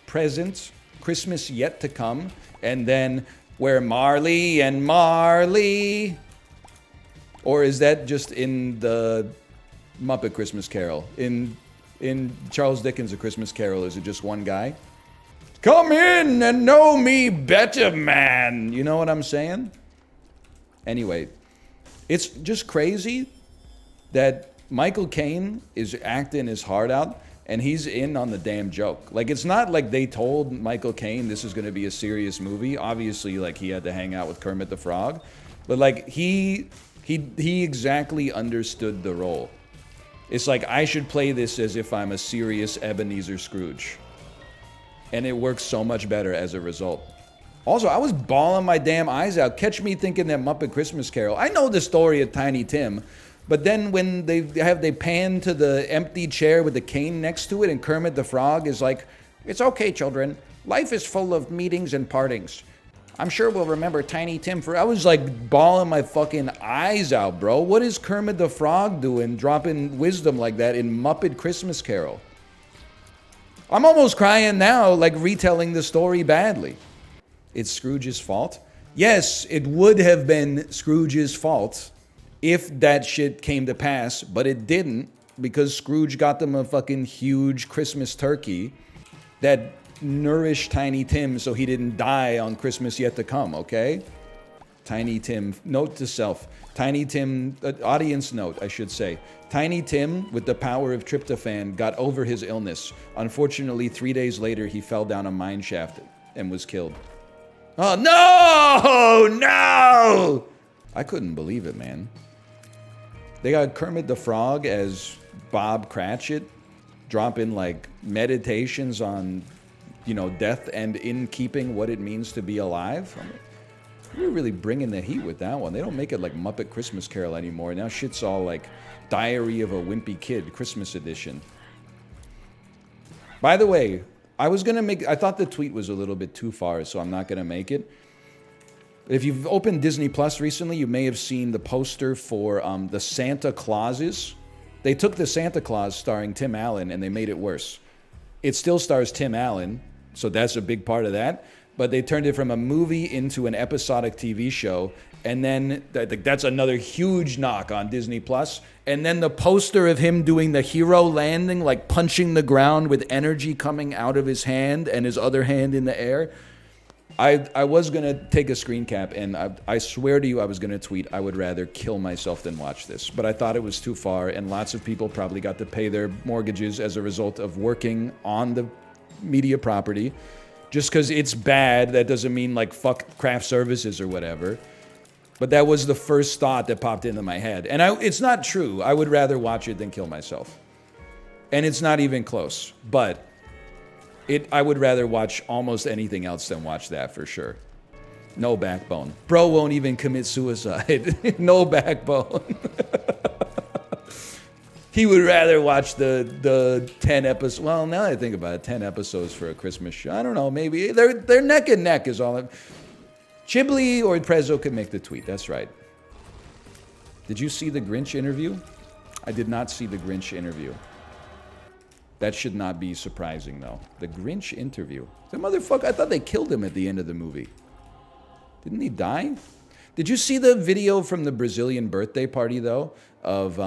present, Christmas yet to come, and then where Marley and Marley. Or is that just in the Muppet Christmas Carol? In Charles Dickens' A Christmas Carol, is it just one guy? Come in and know me better, man. You know what I'm saying? Anyway, It's just crazy that Michael Caine is acting his heart out and he's in on the damn joke. Like, it's not like they told Michael Caine this is going to be a serious movie. Obviously, like, he had to hang out with Kermit the Frog. But, like, he exactly understood the role. It's like, I should play this as if I'm a serious Ebenezer Scrooge. And it works so much better as a result. Also, I was bawling my damn eyes out. Catch me thinking that Muppet Christmas Carol. I know the story of Tiny Tim. But then when they pan to the empty chair with the cane next to it, and Kermit the Frog is like, "It's okay, children. Life is full of meetings and partings. I'm sure we'll remember Tiny Tim for..." I was like bawling my fucking eyes out, bro. What is Kermit the Frog doing, dropping wisdom like that in Muppet Christmas Carol? I'm almost crying now, like retelling the story badly. It's Scrooge's fault? Yes, it would have been Scrooge's fault if that shit came to pass, but it didn't, because Scrooge got them a fucking huge Christmas turkey that nourished Tiny Tim so he didn't die on Christmas yet to come, okay? Tiny Tim, note to self. Tiny Tim, audience note, I should say. Tiny Tim, with the power of tryptophan, got over his illness. Unfortunately, 3 days later, he fell down a mine shaft and was killed. Oh, no! No! I couldn't believe it, man. They got Kermit the Frog as Bob Cratchit, dropping like meditations on, you know, death and in keeping what it means to be alive. I mean, we're really bringing the heat with that one. They don't make it like Muppet Christmas Carol anymore. Now shit's all like Diary of a Wimpy Kid, Christmas edition. By the way, I thought the tweet was a little bit too far, so I'm not gonna make it. If you've opened Disney Plus recently, you may have seen the poster for the Santa Clauses. They took the Santa Claus starring Tim Allen and they made it worse. It still stars Tim Allen, so that's a big part of that. But they turned it from a movie into an episodic TV show. And then that's another huge knock on Disney Plus. And then the poster of him doing the hero landing, like punching the ground with energy coming out of his hand and his other hand in the air. I was going to take a screen cap, and I swear to you I was going to tweet, I would rather kill myself than watch this. But I thought it was too far, and lots of people probably got to pay their mortgages as a result of working on the media property. Just because it's bad, that doesn't mean, like, fuck craft services or whatever. But that was the first thought that popped into my head. And it's not true. I would rather watch it than kill myself. And it's not even close. But I would rather watch almost anything else than watch that for sure. No backbone. Bro won't even commit suicide. No backbone. He would rather watch the 10 episodes. Well, now that I think about it, 10 episodes for a Christmas show. I don't know, maybe. They're neck and neck is all. Chibli or Prezzo could make the tweet. That's right. Did you see the Grinch interview? I did not see the Grinch interview. That should not be surprising, though. The Grinch interview. The motherfucker, I thought they killed him at the end of the movie. Didn't he die? Did you see the video from the Brazilian birthday party, though? Of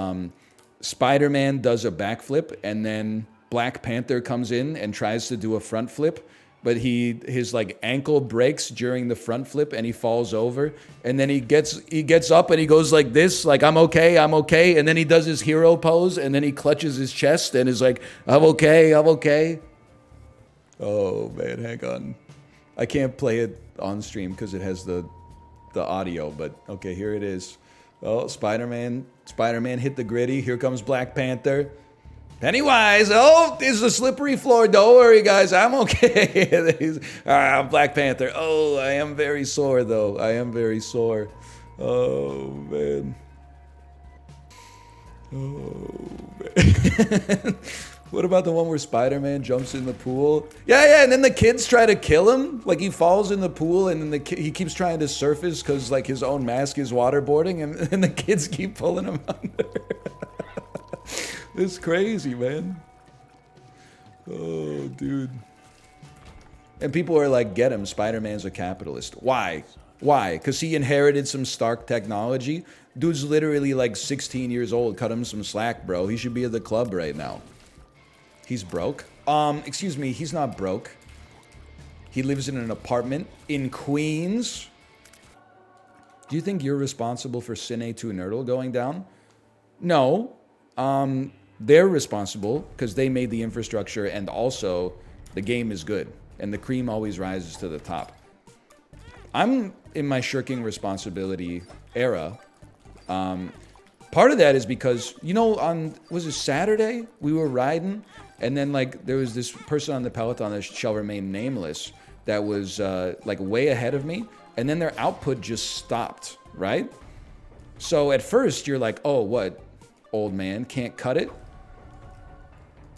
Spider-Man does a backflip, and then Black Panther comes in and tries to do a front flip. But his like ankle breaks during the front flip and he falls over. And then he gets up and he goes like this, like, I'm okay. And then he does his hero pose and then he clutches his chest and is like, I'm okay. Oh man, hang on. I can't play it on stream because it has the audio, but okay, here it is. Oh, Spider-Man hit the gritty. Here comes Black Panther. Pennywise, oh, it's a slippery floor. Don't worry, guys, I'm okay. Black Panther. Oh, I am very sore, though. I am very sore. Oh, man. What about the one where Spider-Man jumps in the pool? Yeah, and then the kids try to kill him. Like, he falls in the pool, and then he keeps trying to surface because, like, his own mask is waterboarding, and the kids keep pulling him under. It's crazy, man. Oh, dude. And people are like, get him, Spider-Man's a capitalist. Why? Because he inherited some Stark technology? Dude's literally like 16 years old. Cut him some slack, bro. He should be at the club right now. He's broke? Excuse me, he's not broke. He lives in an apartment in Queens. Do you think you're responsible for Cine 2 Nerdle going down? No. They're responsible because they made the infrastructure, and also the game is good and the cream always rises to the top. I'm in my shirking responsibility era. Part of that is because, you know, was it Saturday? We were riding, and then like there was this person on the Peloton that shall remain nameless that was like way ahead of me, and then their output just stopped, right? So at first you're like, oh, what, old man, can't cut it?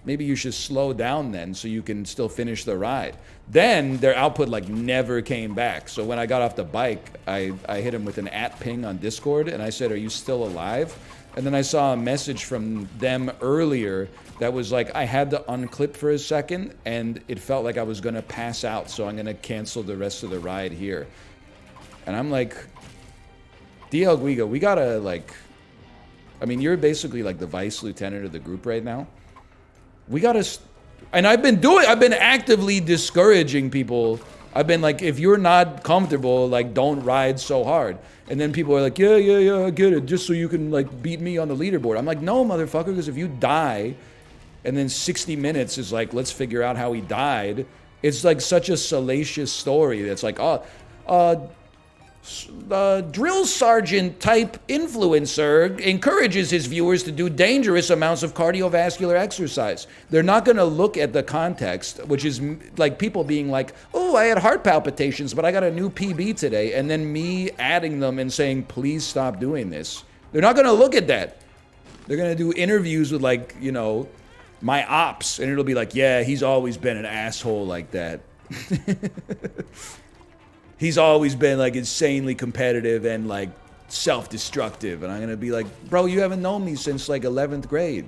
Maybe you should slow down then so you can still finish the ride. Then their output like never came back. So when I got off the bike, I hit him with an @ping on Discord, and I said, are you still alive? And then I saw a message from them earlier that was like, I had to unclip for a second and it felt like I was gonna pass out, so I'm gonna cancel the rest of the ride here. And I'm like, DL Guiga, we gotta like, I mean, you're basically like the vice lieutenant of the group right now. We gotta, and I've been actively discouraging people. I've been like, if you're not comfortable, like, don't ride so hard. And then people are like, yeah, I get it, just so you can like beat me on the leaderboard. I'm like, no, motherfucker, because if you die, and then 60 minutes is like, let's figure out how he died. It's like such a salacious story that's like, drill sergeant type influencer encourages his viewers to do dangerous amounts of cardiovascular exercise. They're not going to look at the context, which is like people being like, oh, I had heart palpitations, but I got a new PB today. And then me adding them and saying, please stop doing this. They're not going to look at that. They're going to do interviews with like, you know, my ops. And it'll be like, yeah, he's always been an asshole like that. He's always been like insanely competitive and like self-destructive. And I'm going to be like, bro, you haven't known me since like 11th grade.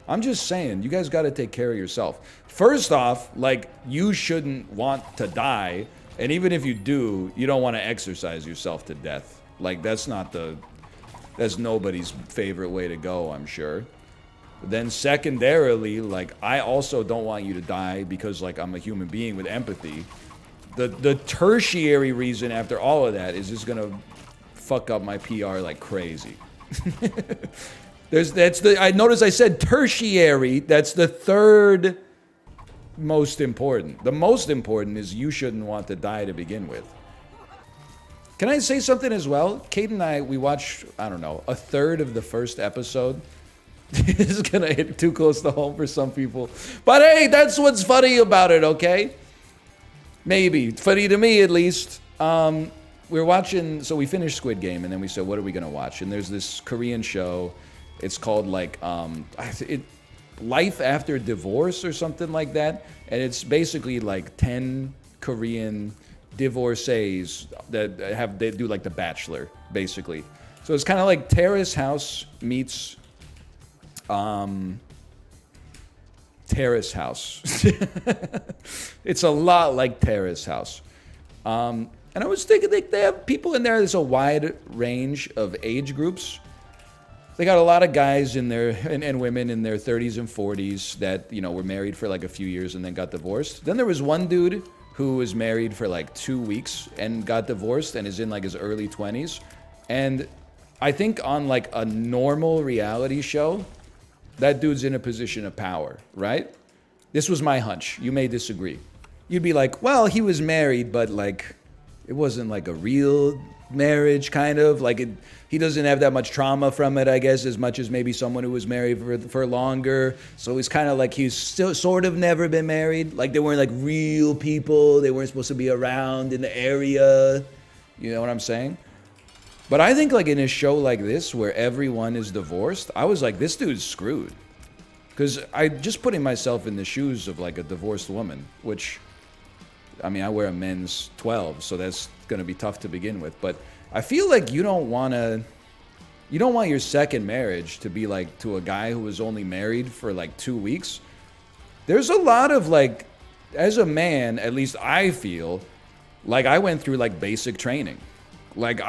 I'm just saying, you guys got to take care of yourself. First off, like, you shouldn't want to die. And even if you do, you don't want to exercise yourself to death. Like, that's nobody's favorite way to go, I'm sure. Then secondarily, like, I also don't want you to die because like I'm a human being with empathy. The tertiary reason after all of that is just gonna fuck up my PR like crazy. I notice I said tertiary. That's the third most important. The most important is you shouldn't want to die to begin with. Can I say something as well? Kate and I, we watched, I don't know, a third of the first episode. This is gonna hit too close to home for some people. But hey, that's what's funny about it, okay? Maybe. Funny to me, at least. We were watching, so we finished Squid Game, and then we said, what are we going to watch? And there's this Korean show. It's called, like, Life After Divorce or something like that. And it's basically, like, 10 Korean divorcees that they do, like, The Bachelor, basically. So it's kind of like Terrace House meets... Terrace House. It's a lot like Terrace House. And I was thinking they have people in there. There's a wide range of age groups. They got a lot of guys in there and women in their 30s and 40s that, you know, were married for like a few years and then got divorced. Then there was one dude who was married for like 2 weeks and got divorced and is in like his early 20s. And I think on like a normal reality show, that dude's in a position of power, right? This was my hunch. You may disagree. You'd be like, well, he was married, but like, it wasn't like a real marriage, kind of. Like, he doesn't have that much trauma from it, I guess, as much as maybe someone who was married for longer. So he's kind of like, he's still sort of never been married. Like, they weren't like real people. They weren't supposed to be around in the area. You know what I'm saying? But I think like in a show like this where everyone is divorced, I was like, this dude's screwed. Because I just putting myself in the shoes of like a divorced woman, which, I mean, I wear a men's 12, so that's going to be tough to begin with. But I feel like you don't want your second marriage to be like to a guy who was only married for like 2 weeks. There's a lot of like, as a man, at least I feel like I went through like basic training. Like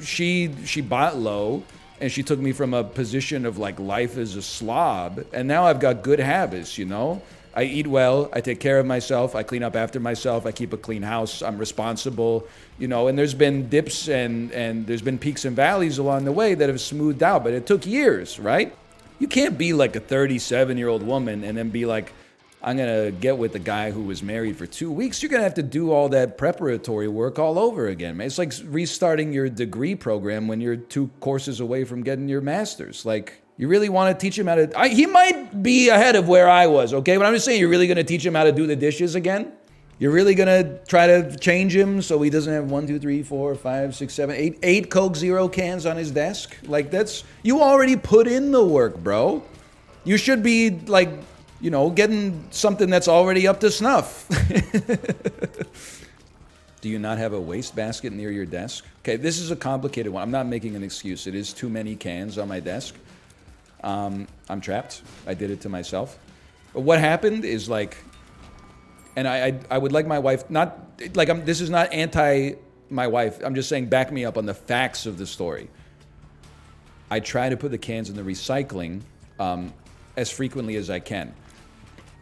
she bought low and she took me from a position of like life as a slob, and now I've got good habits, you know? I eat well, I take care of myself, I clean up after myself, I keep a clean house, I'm responsible, you know, and there's been dips and there's been peaks and valleys along the way that have smoothed out, but it took years, right? You can't be like a 37-year-old woman and then be like, I'm gonna get with the guy who was married for 2 weeks. You're gonna have to do all that preparatory work all over again, man. It's like restarting your degree program when you're 2 courses away from getting your master's. Like, you really want to teach him how to... he might be ahead of where I was, okay? But I'm just saying, you're really gonna teach him how to do the dishes again? You're really gonna try to change him so he doesn't have 1, 2, 3, 4, 5, 6, 7, 8 Coke Zero cans on his desk? Like, that's... You already put in the work, bro. You should be, like... You know, getting something that's already up to snuff. Do you not have a wastebasket near your desk? Okay, this is a complicated one. I'm not making an excuse. It is too many cans on my desk. I'm trapped. I did it to myself. But what happened is like, and I would like my wife, not, like, this is not anti my wife. I'm just saying back me up on the facts of the story. I try to put the cans in the recycling as frequently as I can.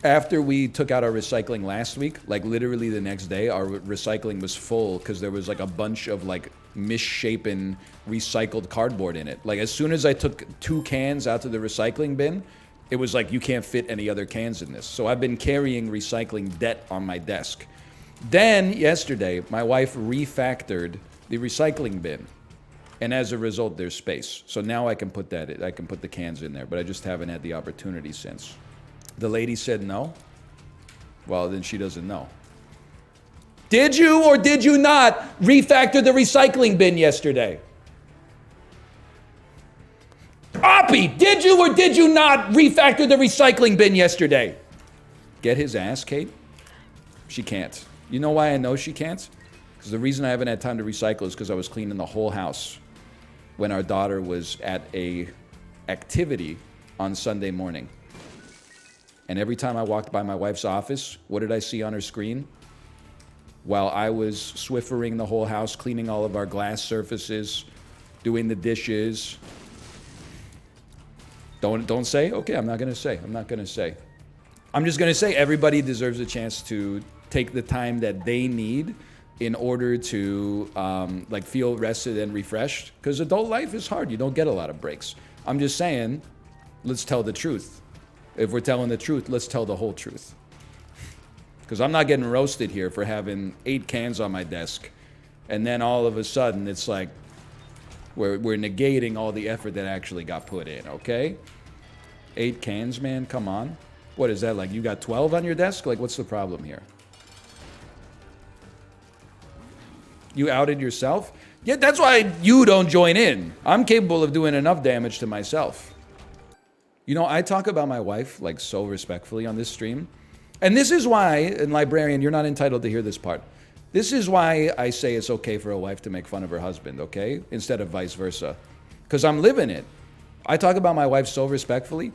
After we took out our recycling last week, like literally the next day, our recycling was full because there was like a bunch of like misshapen recycled cardboard in it. Like as soon as I took 2 cans out to the recycling bin, it was like, you can't fit any other cans in this. So I've been carrying recycling debt on my desk. Then yesterday, my wife refactored the recycling bin. And as a result, there's space. So now I can put the cans in there, but I just haven't had the opportunity since. The lady said no. Well, then she doesn't know. Did you or did you not refactor the recycling bin yesterday? Oppie, did you or did you not refactor the recycling bin yesterday? Get his ass, Kate? She can't. You know why I know she can't? Because the reason I haven't had time to recycle is because I was cleaning the whole house when our daughter was at a activity on Sunday morning. And every time I walked by my wife's office, what did I see on her screen? While I was Swiffering the whole house, cleaning all of our glass surfaces, doing the dishes. Don't say? Okay, I'm not gonna say. I'm not gonna say. I'm just gonna say everybody deserves a chance to take the time that they need in order to like feel rested and refreshed. Because adult life is hard. You don't get a lot of breaks. I'm just saying, let's tell the truth. If we're telling the truth, let's tell the whole truth. Because I'm not getting roasted here for having 8 cans on my desk. And then all of a sudden, it's like we're negating all the effort that actually got put in, okay? 8 cans, man, come on. What is that, like you got 12 on your desk? Like, what's the problem here? You outed yourself? Yeah, that's why you don't join in. I'm capable of doing enough damage to myself. You know, I talk about my wife, like, so respectfully on this stream. And this is why, and Librarian, you're not entitled to hear this part. This is why I say it's okay for a wife to make fun of her husband, okay? Instead of vice versa. Because I'm living it. I talk about my wife so respectfully.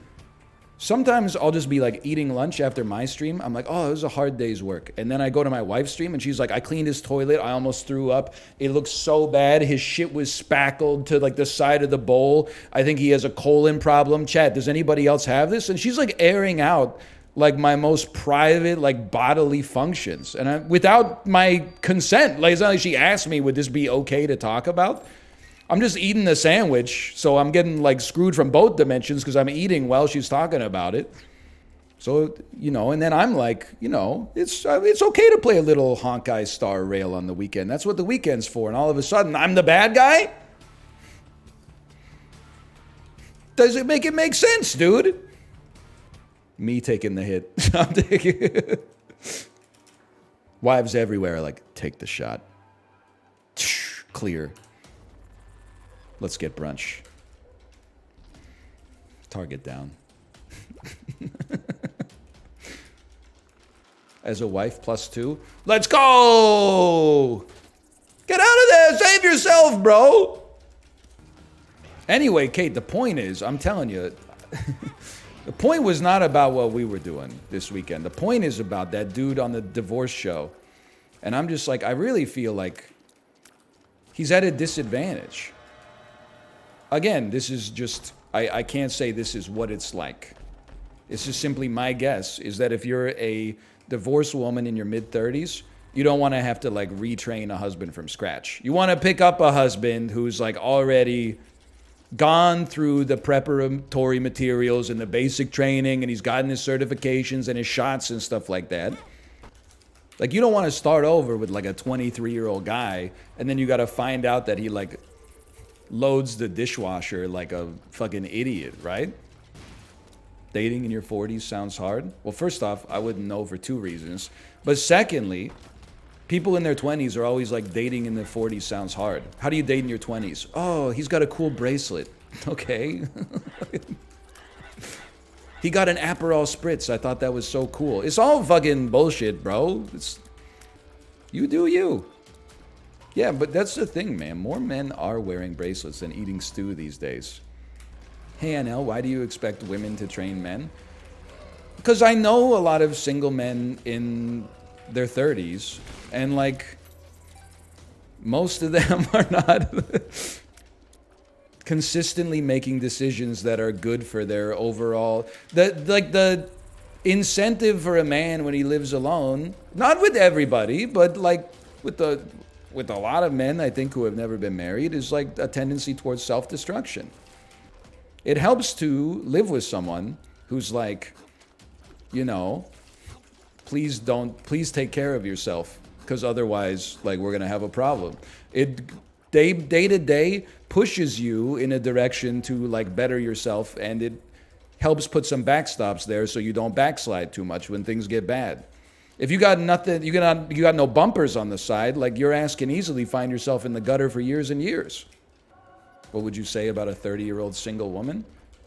Sometimes I'll just be like eating lunch after my stream. I'm like, oh, it was a hard day's work. And then I go to my wife's stream and she's like, I cleaned his toilet. I almost threw up. It looks so bad. His shit was spackled to like the side of the bowl. I think he has a colon problem. Chat, does anybody else have this? And she's like airing out like my most private, like bodily functions. And without my consent, like it's not like she asked me, would this be okay to talk about? I'm just eating the sandwich, so I'm getting like screwed from both dimensions because I'm eating while she's talking about it. So, you know, and then I'm like, you know, it's okay to play a little Honkai Star Rail on the weekend. That's what the weekend's for. And all of a sudden, I'm the bad guy? Does it make sense, dude? Me taking the hit. I'm taking Wives everywhere are like, take the shot. Clear. Let's get brunch. Target down. As a wife, +2. Let's go! Get out of there! Save yourself, bro! Anyway, Kate, the point is, I'm telling you, the point was not about what we were doing this weekend. The point is about that dude on the divorce show. And I'm just like, I really feel like he's at a disadvantage. Again, this is just, I can't say this is what it's like. It's just simply my guess, is that if you're a divorced woman in your mid-30s, you don't want to have to like retrain a husband from scratch. You want to pick up a husband who's like already gone through the preparatory materials and the basic training, and he's gotten his certifications and his shots and stuff like that. Like, you don't want to start over with like a 23-year-old guy, and then you got to find out that he like loads the dishwasher like a fucking idiot, right? Dating in your 40s sounds hard. Well, first off, I wouldn't know for two reasons. But secondly, people in their 20s are always like, dating in their 40s sounds hard. How do you date in your 20s? Oh, he's got a cool bracelet. Okay. He got an Aperol Spritz. I thought that was so cool. It's all fucking bullshit, bro. You do you. Yeah, but that's the thing, man. More men are wearing bracelets than eating stew these days. Hey, NL, why do you expect women to train men? Because I know a lot of single men in their 30s, and like, most of them are not consistently making decisions that are good for their overall... The incentive for a man when he lives alone, not with everybody, but like with a lot of men, I think, who have never been married, is like a tendency towards self-destruction. It helps to live with someone who's like, you know, please take care of yourself, because otherwise, like, we're gonna have a problem. It day to day pushes you in a direction to like better yourself, and it helps put some backstops there so you don't backslide too much when things get bad. If you got nothing, you got no bumpers on the side, like, your ass can easily find yourself in the gutter for years and years. What would you say about a 30-year-old single woman?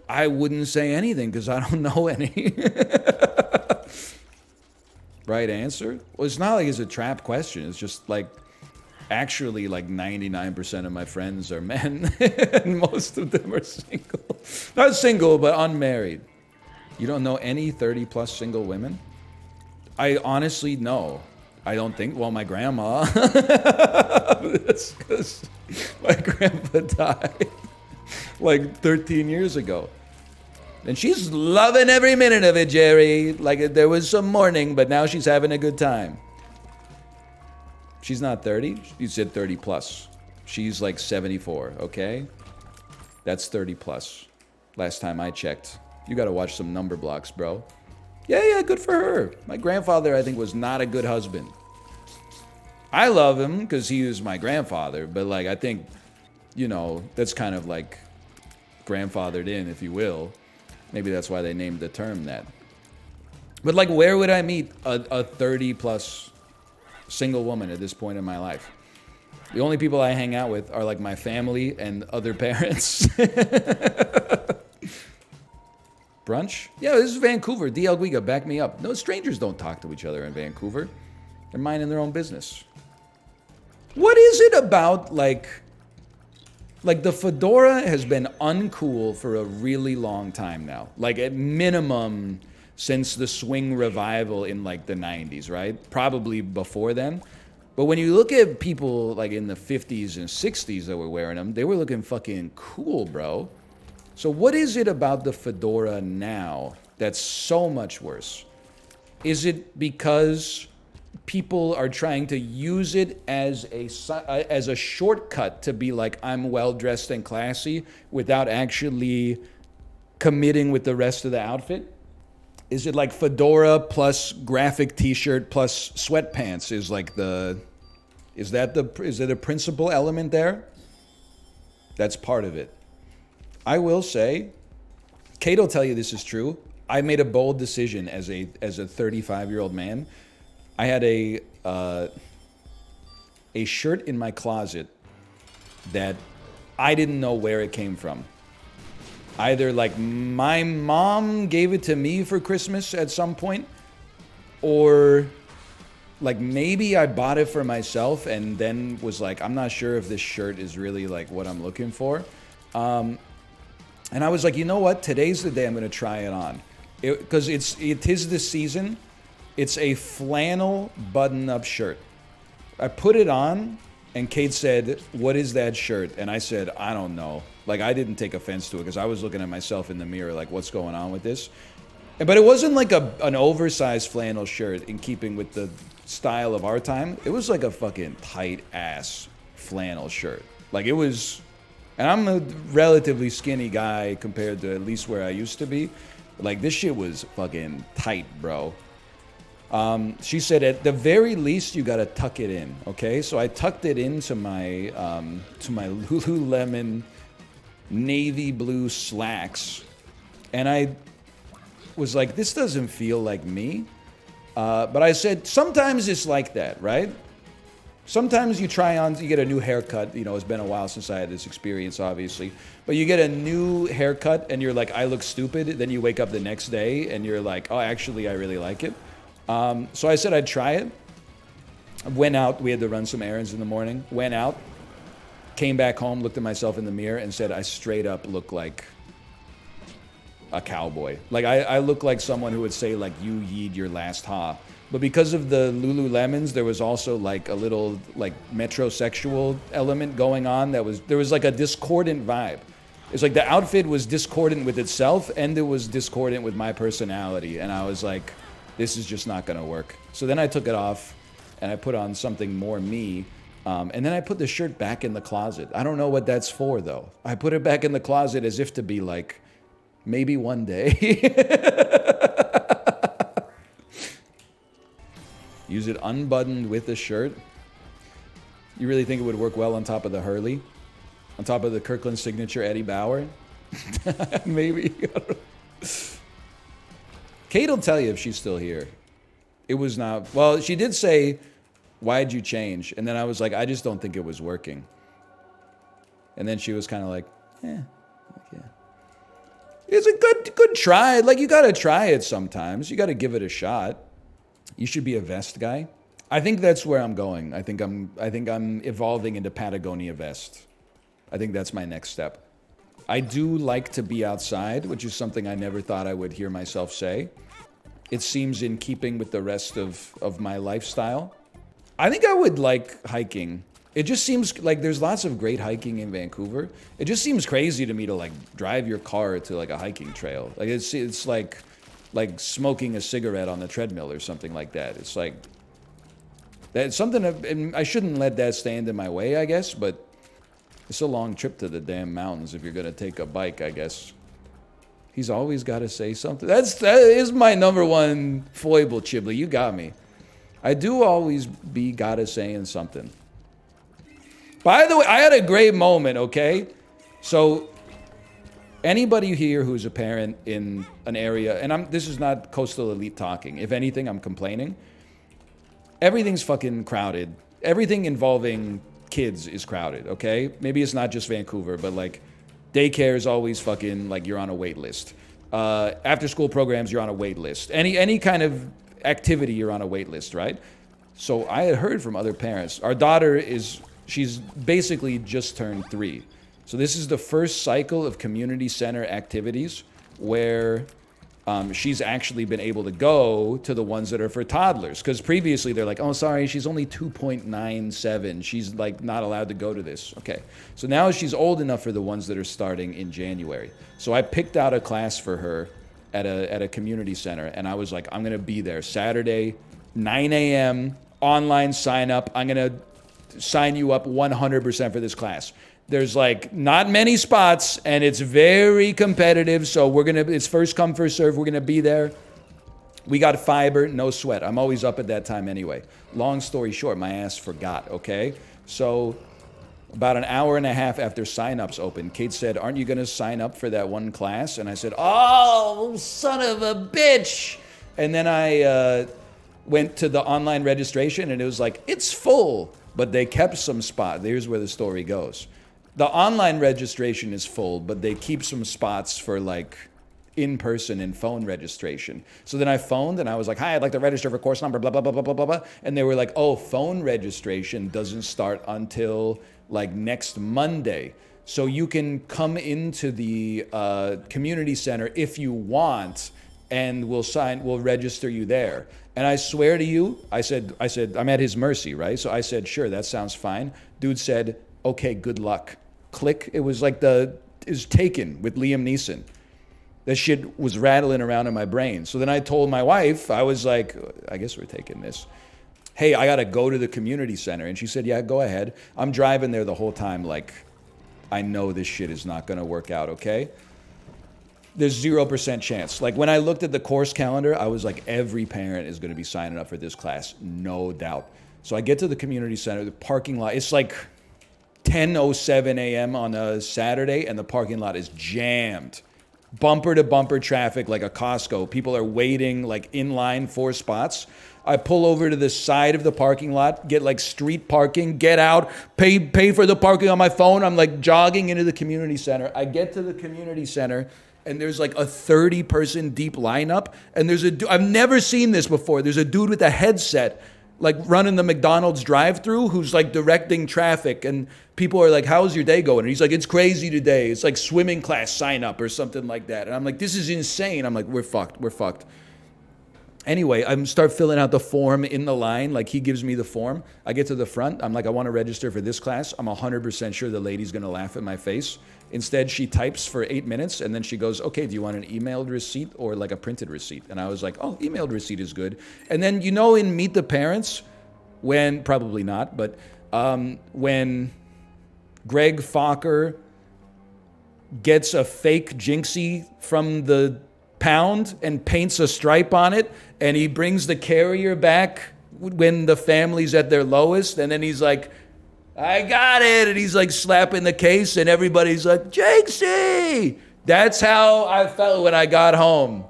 I wouldn't say anything because I don't know any. Right answer? Well, it's not like it's a trap question. It's just like, actually, like 99% of my friends are men, and most of them are single. Not single, but unmarried. You don't know any 30-plus single women? I honestly, no. I don't think, well, my grandma. That's because my grandpa died like 13 years ago. And she's loving every minute of it, Jerry. Like, there was some mourning, but now she's having a good time. She's not 30. You said 30 plus. She's like 74, okay? That's 30 plus. Last time I checked. You gotta watch some number blocks, bro. Yeah, good for her. My grandfather, I think, was not a good husband. I love him because he was my grandfather, but like, I think, you know, that's kind of like grandfathered in, if you will. Maybe that's why they named the term that. But like, where would I meet a 30-plus single woman at this point in my life? The only people I hang out with are like my family and other parents. Brunch? Yeah, this is Vancouver. DL Guiga, back me up. No, strangers don't talk to each other in Vancouver. They're minding their own business. What is it about, like the fedora has been uncool for a really long time now. Like, at minimum, since the swing revival in like the 90s, right? Probably before then. But when you look at people like in the 50s and 60s that were wearing them, they were looking fucking cool, bro. So what is it about the fedora now that's so much worse? Is it because people are trying to use it as a shortcut to be like, I'm well-dressed and classy, without actually committing with the rest of the outfit? Is it like fedora plus graphic t-shirt plus sweatpants is like is it a principal element there? That's part of it. I will say, Kate will tell you this is true. I made a bold decision as a 35-year-old man. I had a shirt in my closet that I didn't know where it came from. Either like my mom gave it to me for Christmas at some point, or like maybe I bought it for myself and then was like, I'm not sure if this shirt is really like what I'm looking for. And I was like, you know what? Today's the day I'm going to try it on. Because it is the season. It's a flannel button-up shirt. I put it on, and Kate said, what is that shirt? And I said, I don't know. Like, I didn't take offense to it, because I was looking at myself in the mirror like, what's going on with this? But it wasn't like an oversized flannel shirt in keeping with the style of our time. It was like a fucking tight ass flannel shirt. Like it was, and I'm a relatively skinny guy compared to at least where I used to be. Like this shit was fucking tight, bro. She said at the very least you gotta tuck it in, okay? So I tucked it into my Lululemon navy blue slacks, and I was like, this doesn't feel like me. But I said, sometimes it's like that, right? Sometimes you get a new haircut. You know, it's been a while since I had this experience, obviously. But you get a new haircut and you're like, I look stupid. Then you wake up the next day and you're like, oh, actually, I really like it. So I said I'd try it. Went out. We had to run some errands in the morning. Went out. Came back home, looked at myself in the mirror and said, I straight up look like a cowboy. Like I look like someone who would say like, you yeed your last ha. But because of the Lululemons, there was also like a little like metrosexual element going on. There was like a discordant vibe. It's like the outfit was discordant with itself and it was discordant with my personality. And I was like, this is just not gonna work. So then I took it off and I put on something more me. And then I put the shirt back in the closet. I don't know what that's for though. I put it back in the closet as if to be like, maybe one day. Use it unbuttoned with the shirt. You really think it would work well on top of the Hurley? On top of the Kirkland signature Eddie Bauer? Maybe. Kate will tell you if she's still here. It was not. Well, she did say, why'd you change? And then I was like, I just don't think it was working. And then she was kind of like, yeah. It's a good try. Like, you got to try it sometimes. You got to give it a shot. You should be a vest guy. I think that's where I'm going. I think I'm evolving into Patagonia vest. I think that's my next step. I do like to be outside, which is something I never thought I would hear myself say. It seems in keeping with the rest of my lifestyle. I think I would like hiking. It just seems like there's lots of great hiking in Vancouver. It just seems crazy to me to like drive your car to like a hiking trail. Like it's like smoking a cigarette on the treadmill or something like that. It's like that's something and I shouldn't let that stand in my way, I guess, but it's a long trip to the damn mountains if you're going to take a bike, I guess. He's always got to say something. That is my number one foible, Chibli. You got me. I do always be gotta saying something. By the way, I had a great moment, okay? So, anybody here who's a parent in an area, and this is not coastal elite talking. If anything, I'm complaining. Everything's fucking crowded. Everything involving kids is crowded, okay? Maybe it's not just Vancouver, but like daycare is always fucking like you're on a wait list. After school programs, you're on a wait list. Any kind of activity, you're on a wait list, right? So I had heard from other parents. Our daughter she's basically just turned 3. So this is the first cycle of community center activities where she's actually been able to go to the ones that are for toddlers. Because previously they're like, oh, sorry, she's only 2.97. She's like not allowed to go to this. Okay. So now she's old enough for the ones that are starting in January. So I picked out a class for her at a community center. And I was like, I'm going to be there Saturday, 9 a.m., online sign up. I'm going to sign you up 100% for this class. There's like not many spots and it's very competitive. So it's first come, first serve. We're going to be there. We got fiber, no sweat. I'm always up at that time anyway. Long story short, my ass forgot, okay? So about an hour and a half after signups opened, Kate said, aren't you going to sign up for that one class? And I said, oh, son of a bitch. And then I went to the online registration and it was like, it's full, but they kept some spots. Here's where the story goes. The online registration is full, but they keep some spots for like in-person and phone registration. So then I phoned and I was like, hi, I'd like to register for course number, blah, blah, blah, blah, blah, blah, blah. And they were like, oh, phone registration doesn't start until like next Monday. So you can come into the community center if you want and we'll register you there. And I swear to you, I said, I'm at his mercy, right? So I said, sure, that sounds fine. Dude said, okay, good luck. Click. It was like it was Taken with Liam Neeson. That shit was rattling around in my brain. So then I told my wife, I was like, I guess we're taking this. Hey, I got to go to the community center. And she said, yeah, go ahead. I'm driving there the whole time like, I know this shit is not going to work out, okay? There's 0% chance. Like when I looked at the course calendar, I was like, every parent is going to be signing up for this class, no doubt. So I get to the community center, the parking lot, it's like 10:07 a.m. on a Saturday, and the parking lot is jammed. Bumper to bumper traffic like a Costco. People are waiting like in line for spots. I pull over to the side of the parking lot, get like street parking, get out, pay for the parking on my phone. I'm like jogging into the community center. I get to the community center and there's like a 30-person deep lineup. And there's I've never seen this before. There's a dude with a headset like running the McDonald's drive-thru who's like directing traffic, and people are like, how's your day going? And he's like, it's crazy today. It's like swimming class sign up or something like that. And I'm like, this is insane. I'm like, we're fucked. Anyway, I start filling out the form in the line. Like he gives me the form. I get to the front. I'm like, I want to register for this class. I'm 100% sure the lady's going to laugh in my face. Instead, she types for 8 minutes and then she goes, okay, do you want an emailed receipt or like a printed receipt? And I was like, oh, emailed receipt is good. And then, you know, in Meet the Parents, when, probably not, but when Greg Fokker gets a fake Jinxie from the pound and paints a stripe on it, and he brings the carrier back when the family's at their lowest, and then he's like, I got it, and he's like slapping the case, and everybody's like, Jinxie! That's how I felt when I got home.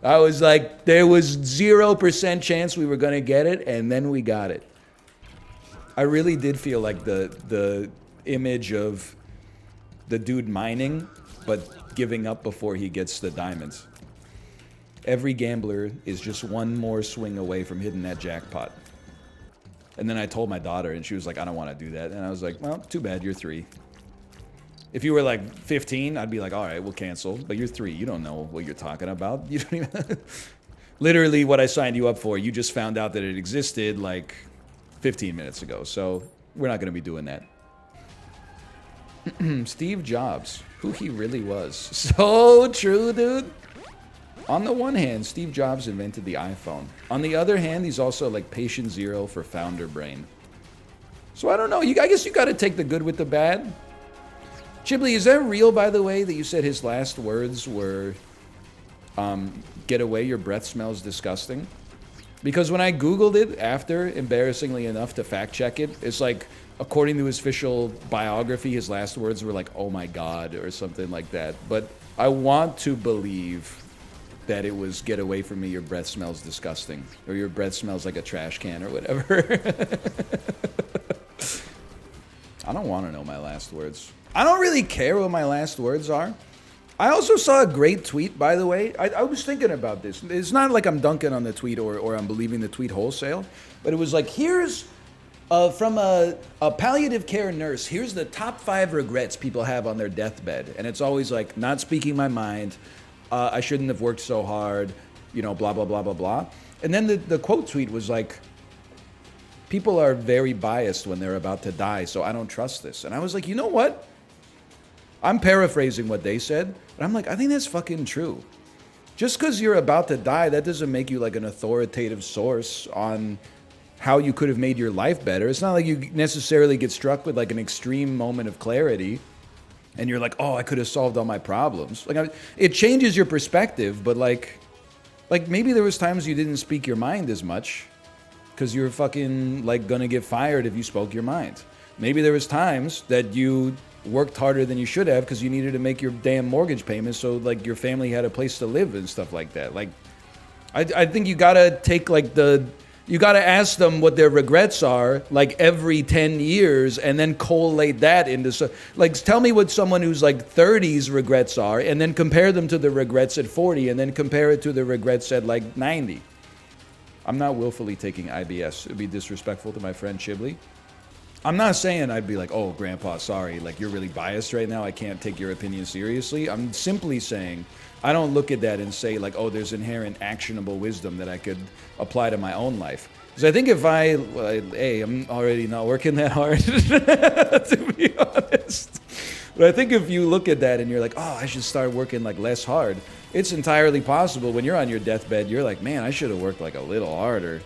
I was like, there was 0% chance we were gonna get it, and then we got it. I really did feel like the image of the dude mining, but giving up before he gets the diamonds. Every gambler is just one more swing away from hitting that jackpot. And then I told my daughter, and she was like, I don't want to do that. And I was like, well, too bad, you're 3. If you were like 15, I'd be like, all right, we'll cancel. But you're 3, you don't know what you're talking about. You don't even literally what I signed you up for, you just found out that it existed like 15 minutes ago. So we're not going to be doing that. Steve Jobs, who he really was. So true, dude. On the one hand, Steve Jobs invented the iPhone. On the other hand, he's also like patient zero for founder brain. So I don't know. I guess you got to take the good with the bad. Chiblee, is that real, by the way, that you said his last words were, get away, your breath smells disgusting? Because when I Googled it after, embarrassingly enough, to fact check it, it's like, according to his official biography, his last words were like, oh my God, or something like that. But I want to believe that it was, get away from me, your breath smells disgusting. Or your breath smells like a trash can or whatever. I don't want to know my last words. I don't really care what my last words are. I also saw a great tweet, by the way. I was thinking about this. It's not like I'm dunking on the tweet or I'm believing the tweet wholesale. But it was like, here's, from a palliative care nurse, here's the top 5 regrets people have on their deathbed. And it's always like, not speaking my mind, I shouldn't have worked so hard, you know, blah, blah, blah, blah, blah. And then the quote tweet was like, people are very biased when they're about to die, so I don't trust this. And I was like, you know what? I'm paraphrasing what they said, but I'm like, I think that's fucking true. Just because you're about to die, that doesn't make you like an authoritative source on how you could have made your life better. It's not like you necessarily get struck with like an extreme moment of clarity and you're like, oh, I could have solved all my problems. Like, it changes your perspective, but like maybe there was times you didn't speak your mind as much because you're fucking like gonna get fired if you spoke your mind. Maybe there was times that you worked harder than you should have because you needed to make your damn mortgage payments so like your family had a place to live and stuff like that. Like, I think you gotta take like you gotta ask them what their regrets are like every 10 years and then collate that into, like, tell me what someone who's like 30's regrets are and then compare them to the regrets at 40 and then compare it to the regrets at like 90. I'm not willfully taking IBS. It'd be disrespectful to my friend Chiblee. I'm not saying I'd be like, oh, Grandpa, sorry, like you're really biased right now. I can't take your opinion seriously. I'm simply saying I don't look at that and say like, oh, there's inherent actionable wisdom that I could apply to my own life. Because I think if I'm already not working that hard, to be honest. But I think if you look at that and you're like, oh, I should start working like less hard, it's entirely possible when you're on your deathbed, you're like, man, I should have worked like a little harder.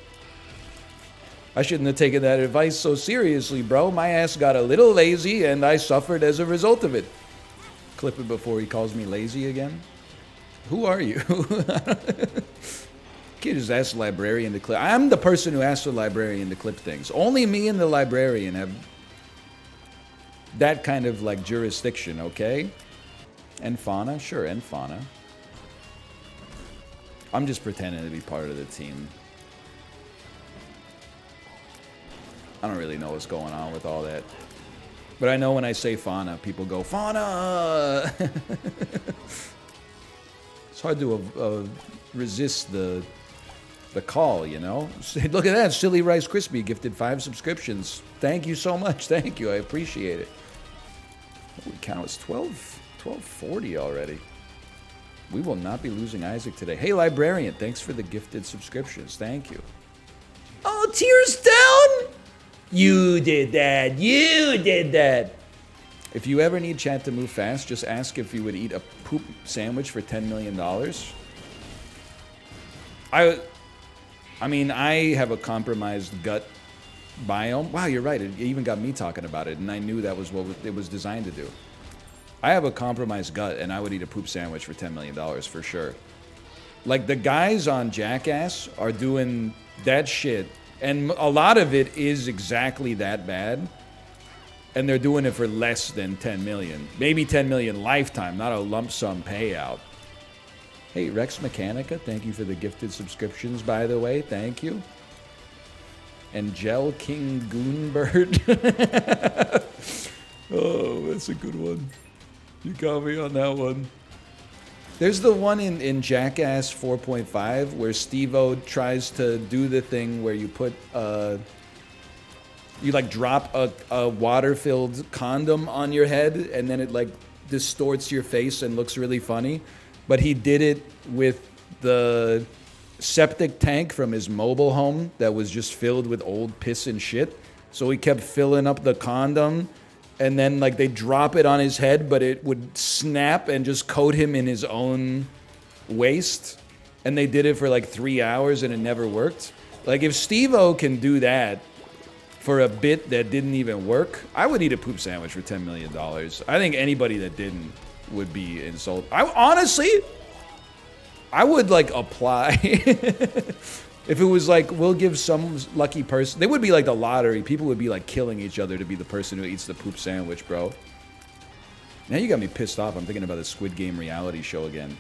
I shouldn't have taken that advice so seriously, bro. My ass got a little lazy and I suffered as a result of it. Clip it before he calls me lazy again. Who are you? Can't just ask the librarian to clip. I'm the person who asks the librarian to clip things. Only me and the librarian have that kind of like jurisdiction, okay? And fauna? Sure, and fauna. I'm just pretending to be part of the team. I don't really know what's going on with all that. But I know when I say fauna, people go, fauna! It's hard to resist the call, you know? Look at that, Silly Rice Krispie gifted 5 subscriptions. Thank you so much, thank you, I appreciate it. Holy cow, it's 12:40 already. We will not be losing Isaac today. Hey, librarian, thanks for the gifted subscriptions, thank you. Oh, tears down? You did that. You did that. If you ever need chat to move fast, just ask if you would eat a poop sandwich for $10 million. I mean, I have a compromised gut biome. Wow, you're right. It even got me talking about it, and I knew that was what it was designed to do. I have a compromised gut, and I would eat a poop sandwich for $10 million for sure. Like, the guys on Jackass are doing that shit. And a lot of it is exactly that bad. And they're doing it for less than 10 million. Maybe 10 million lifetime, not a lump sum payout. Hey, Rex Mechanica, thank you for the gifted subscriptions, by the way. Thank you. And Gel King Goonbird. Oh, that's a good one. You got me on that one. There's the one in Jackass 4.5 where Steve-O tries to do the thing where you put, you like drop a water-filled condom on your head and then it like distorts your face and looks really funny. But he did it with the septic tank from his mobile home that was just filled with old piss and shit. So he kept filling up the condom. And then, like, they drop it on his head, but it would snap and just coat him in his own waste. And they did it for, like, 3 hours, and it never worked. Like, if Steve-O can do that for a bit that didn't even work, I would eat a poop sandwich for $10 million. I think anybody that didn't would be insulted. Honestly, I would, like, apply. If it was like, we'll give some lucky person, they would be like the lottery. People would be like killing each other to be the person who eats the poop sandwich, bro. Now you got me pissed off. I'm thinking about the Squid Game reality show again.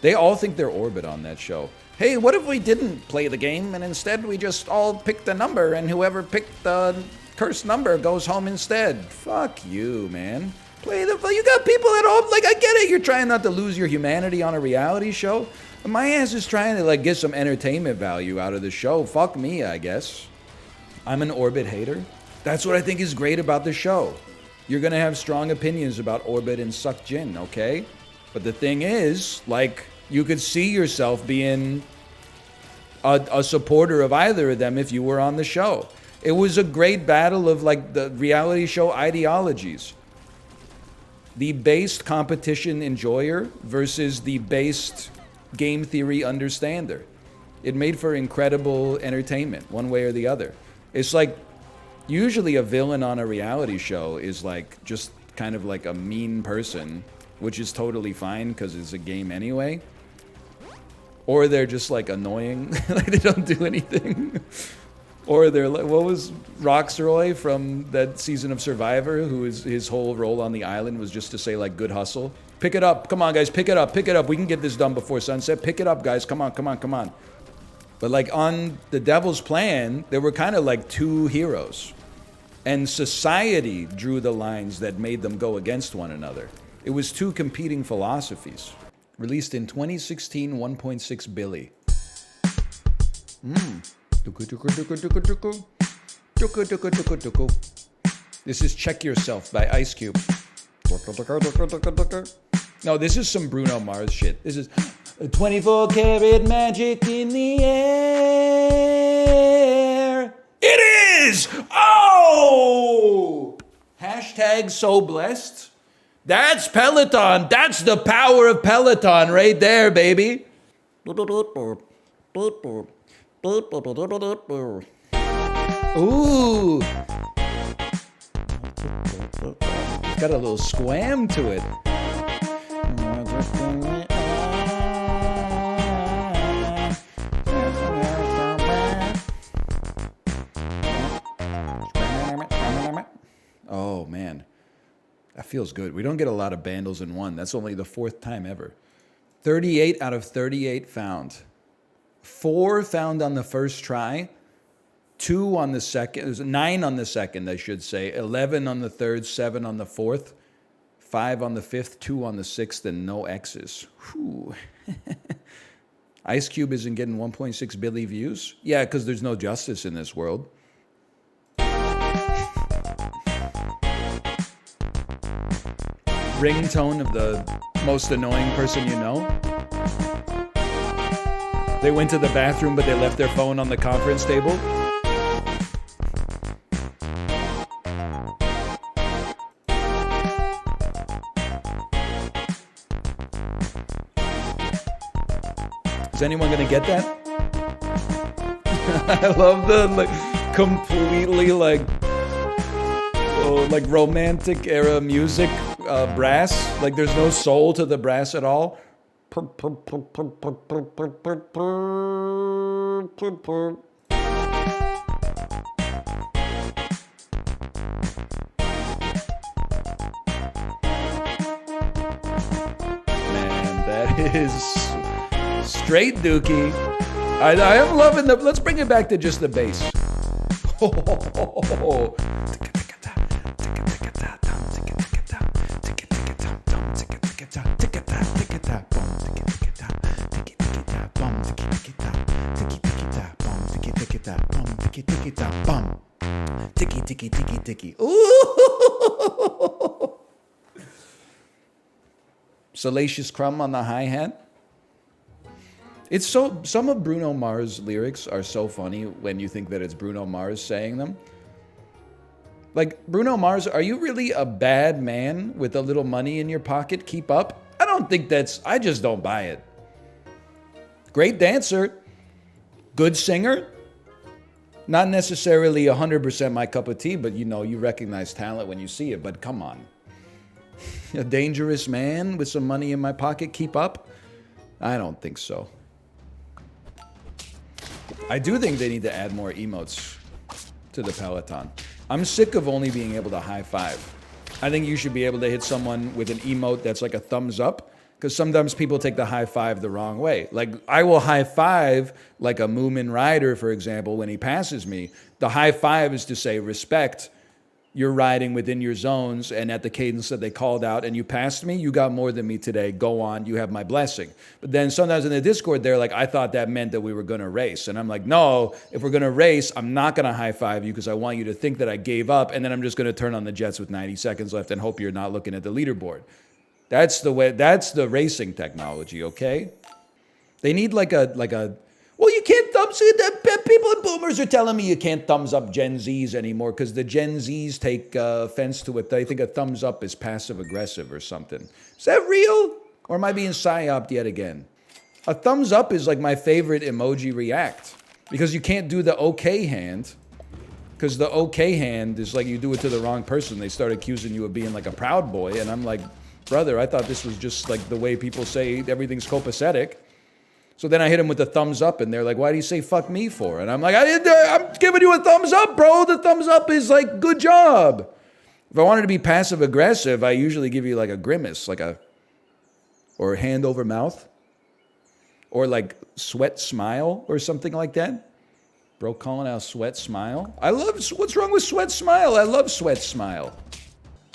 They all think they're Orbit on that show. Hey, what if we didn't play the game and instead we just all picked a number and whoever picked the cursed number goes home instead? Fuck you, man. You got people at home, like, I get it. You're trying not to lose your humanity on a reality show. My ass is trying to, like, get some entertainment value out of the show. Fuck me, I guess. I'm an Orbit hater. That's what I think is great about the show. You're gonna have strong opinions about Orbit and Suck Jin, okay? But the thing is, like, you could see yourself being a supporter of either of them if you were on the show. It was a great battle of, like, the reality show ideologies. The based competition enjoyer versus the based game theory understander. It made for incredible entertainment, one way or the other. It's like, usually a villain on a reality show is like, just kind of like a mean person, which is totally fine because it's a game anyway. Or they're just like annoying, like they don't do anything. Or they're like, what was Roxroy from that season of Survivor, his whole role on the island was just to say like, good hustle. Pick it up. Come on, guys. Pick it up. Pick it up. We can get this done before sunset. Pick it up, guys. Come on, come on, come on. But like on The Devil's Plan, there were kind of like two heroes. And society drew the lines that made them go against one another. It was two competing philosophies. Released in 2016, 1.6 billion. This is Check Yourself by Ice Cube. No, this is some Bruno Mars shit. This is 24 karat magic in the air. It is! Oh! Hashtag so blessed. That's Peloton. That's the power of Peloton right there, baby. Ooh. It's got a little squam to it. Oh, man. That feels good. We don't get a lot of Bandles in one. That's only the 4th time ever. 38 out of 38 found. 4 found on the first try. 2 on the second. There's 9 on the second, I should say. 11 on the third. 7 on the fourth. 5 on the fifth. 2 on the sixth. And no X's. Whew. Ice Cube isn't getting 1.6 billion views? Yeah, because there's no justice in this world. Ringtone of the most annoying person you know. They went to the bathroom, but they left their phone on the conference table. Is anyone gonna get that? I love the completely like romantic era music. Brass, like there's no soul to the brass at all. Man, that is straight dookie. I am loving the. Let's bring it back to just the bass. Ticky, ticky, ticky. Ooh! Salacious Crumb on the hi-hat. It's so, some of Bruno Mars' lyrics are so funny when you think that it's Bruno Mars saying them. Like, Bruno Mars, are you really a bad man with a little money in your pocket? Keep up? I don't think I just don't buy it. Great dancer. Good singer. Not necessarily 100% my cup of tea, but you recognize talent when you see it, but come on. A dangerous man with some money in my pocket, keep up? I don't think so. I do think they need to add more emotes to the Peloton. I'm sick of only being able to high five. I think you should be able to hit someone with an emote that's like a thumbs up, because sometimes people take the high five the wrong way. Like, I will high five like a Moomin rider, for example, when he passes me. The high five is to say, respect, you're riding within your zones, and at the cadence that they called out, and you passed me, you got more than me today, go on, you have my blessing. But then sometimes in the Discord, they're like, I thought that meant that we were going to race. And I'm like, no, if we're going to race, I'm not going to high five you because I want you to think that I gave up, and then I'm just going to turn on the jets with 90 seconds left and hope you're not looking at the leaderboard. That's the way. That's the racing technology, okay? They need like a. Well, you can't thumbs. People and boomers are telling me you can't thumbs up Gen Zs anymore because the Gen Zs take offense to it. They think a thumbs up is passive aggressive or something. Is that real, or am I being psyoped yet again? A thumbs up is like my favorite emoji react because you can't do the okay hand. Because the okay hand is like you do it to the wrong person. They start accusing you of being like a Proud Boy, and I'm like, brother, I thought this was just like the way people say everything's copacetic. So then I hit him with the thumbs up, and they're like, why do you say fuck me for? And I'm like, I'm giving you a thumbs up, bro. The thumbs up is like, good job. If I wanted to be passive aggressive, I usually give you like a grimace, or hand over mouth, or like sweat smile or something like that. Bro calling out sweat smile. What's wrong with sweat smile? I love sweat smile.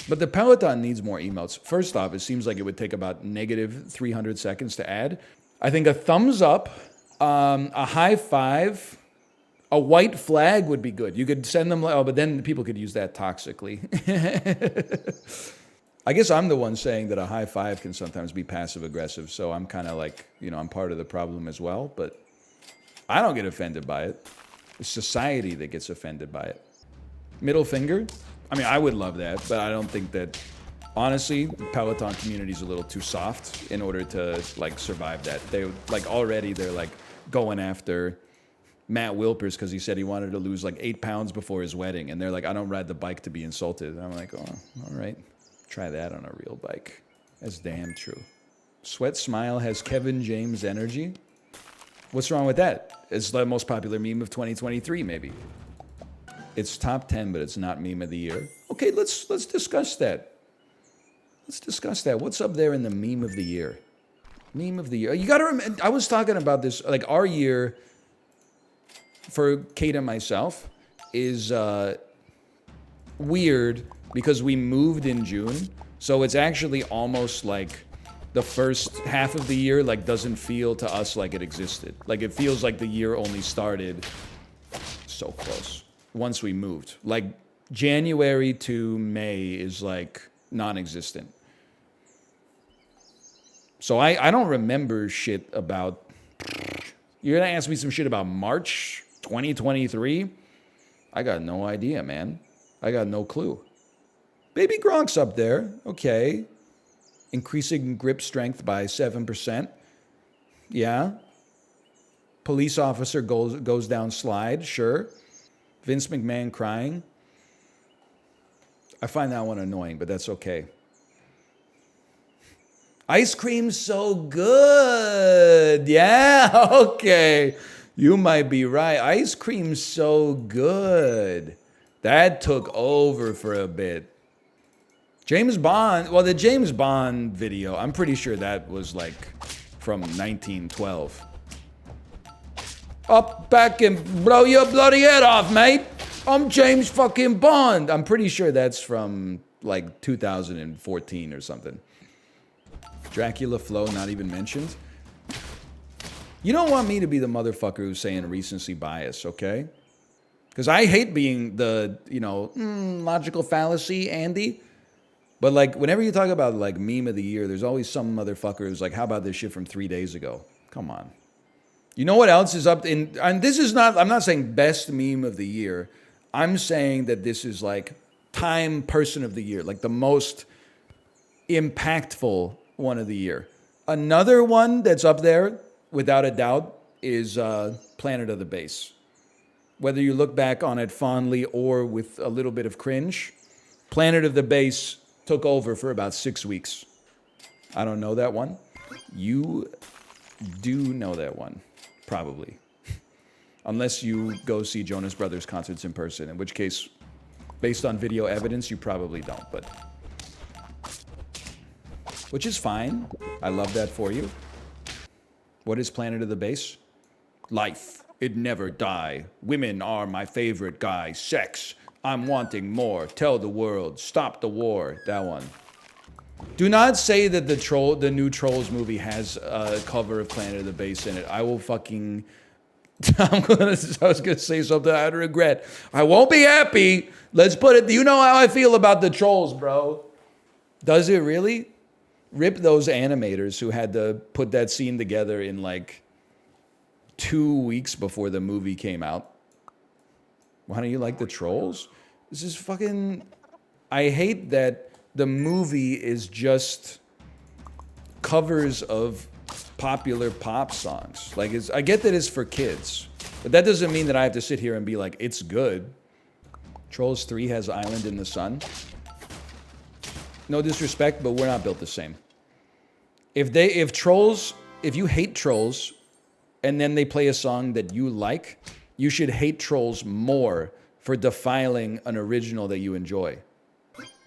But the Peloton needs more emotes. First off, it seems like it would take about negative 300 seconds to add. I think a thumbs up, a high five, a white flag would be good. You could send them, but then people could use that toxically. I guess I'm the one saying that a high five can sometimes be passive aggressive, so I'm kind of like, I'm part of the problem as well, but I don't get offended by it. It's society that gets offended by it. Middle finger? I mean, I would love that, but I don't think that Honestly, the Peloton community is a little too soft in order to like survive that. They like already they're like going after Matt Wilpers because he said he wanted to lose like 8 pounds before his wedding, and they're like, I don't ride the bike to be insulted. And I'm like, oh, all right, try that on a real bike. That's damn true. Sweat Smile has Kevin James energy. What's wrong with that? It's the most popular meme of 2023, maybe. It's top 10, but it's not meme of the year. Okay, let's discuss that. Let's discuss that. What's up there in the meme of the year? Meme of the year. You gotta remember, I was talking about this, like our year for Kate and myself is weird because we moved in June. So it's actually almost like the first half of the year like doesn't feel to us like it existed. Like it feels like the year only started so close once we moved. Like January to May is like non-existent. So I don't remember shit about... You're gonna ask me some shit about March 2023? I got no idea, man. I got no clue. Baby Gronk's up there. Okay. Increasing grip strength by 7%. Yeah. Police officer goes down slide. Sure. Vince McMahon crying. I find that one annoying, but that's okay. Ice cream's so good. Yeah, okay. You might be right. Ice cream's so good. That took over for a bit. James Bond, well, the James Bond video, I'm pretty sure that was like from 1912. Up back and blow your bloody head off, mate. I'm James fucking Bond. I'm pretty sure that's from like 2014 or something. Dracula Flow, not even mentioned. You don't want me to be the motherfucker who's saying recency bias, okay? Because I hate being the, logical fallacy, Andy. But like, whenever you talk about like meme of the year, there's always some motherfucker who's like, how about this shit from 3 days ago? Come on. You know what else is up in, and this is not, I'm not saying best meme of the year. I'm saying that this is like time person of the year, like the most impactful one of the year. Another one that's up there, without a doubt, is Planet of the Bass. Whether you look back on it fondly or with a little bit of cringe, Planet of the Bass took over for about 6 weeks. I don't know that one. You do know that one, probably. Unless you go see Jonas Brothers concerts in person, in which case, based on video evidence, you probably don't, but... Which is fine. I love that for you. What is Planet of the Bass? Life. It never die. Women are my favorite guy. Sex. I'm wanting more. Tell the world. Stop the war. That one. Do not say that the new Trolls movie has a cover of Planet of the Bass in it. I will fucking... I was gonna say something I'd regret. I won't be happy. Let's put it... You know how I feel about the Trolls, bro. Does it really? Rip those animators who had to put that scene together in like 2 weeks before the movie came out. Why don't you like the Trolls? This is fucking... I hate that the movie is just covers of popular pop songs. Like, I get that it's for kids, but that doesn't mean that I have to sit here and be like, it's good. Trolls 3 has Island in the Sun. No disrespect, but we're not built the same. If you hate Trolls, and then they play a song that you like, you should hate Trolls more for defiling an original that you enjoy.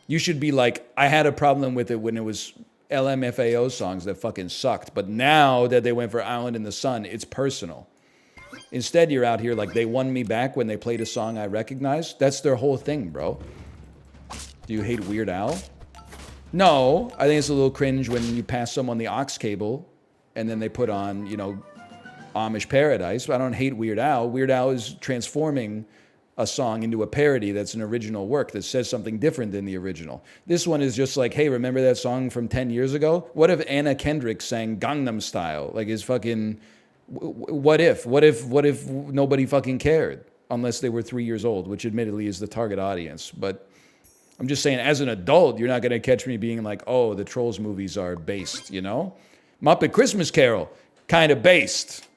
You should be like, I had a problem with it when it was LMFAO songs that fucking sucked, but now that they went for Island in the Sun, it's personal. Instead, you're out here like, they won me back when they played a song I recognize. That's their whole thing, bro. Do you hate Weird Al? No, I think it's a little cringe when you pass someone the aux cable and then they put on, Amish Paradise. I don't hate Weird Al. Weird Al is transforming a song into a parody that's an original work that says something different than the original. This one is just like, hey, remember that song from 10 years ago? What if Anna Kendrick sang Gangnam Style? Like, is fucking... What if nobody fucking cared? Unless they were 3 years old, which admittedly is the target audience. But I'm just saying, as an adult, you're not going to catch me being like, oh, the Trolls movies are based, you know? Muppet Christmas Carol, kind of based.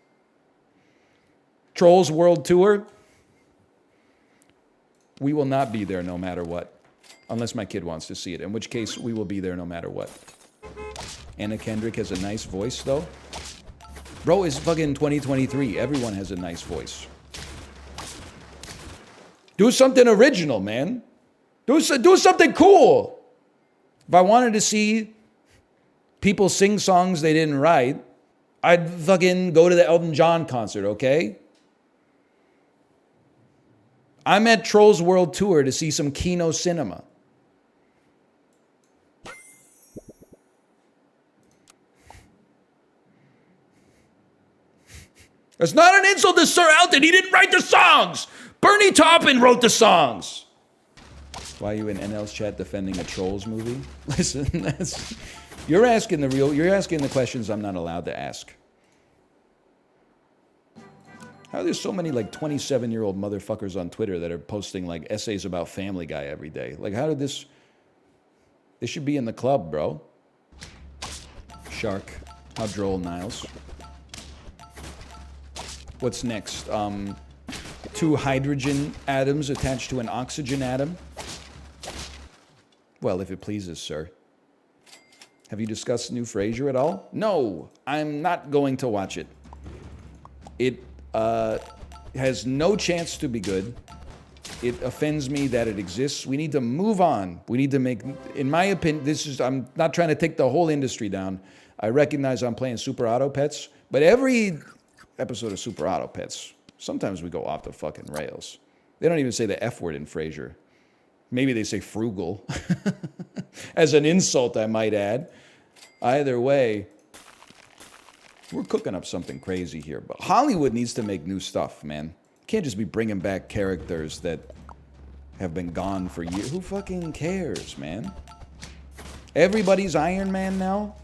Trolls World Tour, we will not be there no matter what. Unless my kid wants to see it, in which case we will be there no matter what. Anna Kendrick has a nice voice, though. Bro, it's fucking 2023. Everyone has a nice voice. Do something original, man. Do something cool. If I wanted to see people sing songs they didn't write, I'd fucking go to the Elton John concert, okay? I'm at Trolls World Tour to see some Kino cinema. It's not an insult to Sir Elton. He didn't write the songs. Bernie Taupin wrote the songs. Why are you in NL's chat defending a Trolls movie? Listen, you're asking the questions I'm not allowed to ask. How are there so many like 27-year-old motherfuckers on Twitter that are posting like essays about Family Guy every day? Like, how did this should be in the club, bro. Shark. How droll, Niles. What's next? 2 hydrogen atoms attached to an oxygen atom? Well, if it pleases, sir. Have you discussed new Fraiser at all? No, I'm not going to watch it. It has no chance to be good. It offends me that it exists. We need to move on. We need to make, in my opinion, I'm not trying to take the whole industry down. I recognize I'm playing Super Auto Pets, but every episode of Super Auto Pets, sometimes we go off the fucking rails. They don't even say the F word in Fraiser. Maybe they say frugal. As an insult, I might add. Either way, we're cooking up something crazy here. But Hollywood needs to make new stuff, man. Can't just be bringing back characters that have been gone for years. Who fucking cares, man? Everybody's Iron Man now?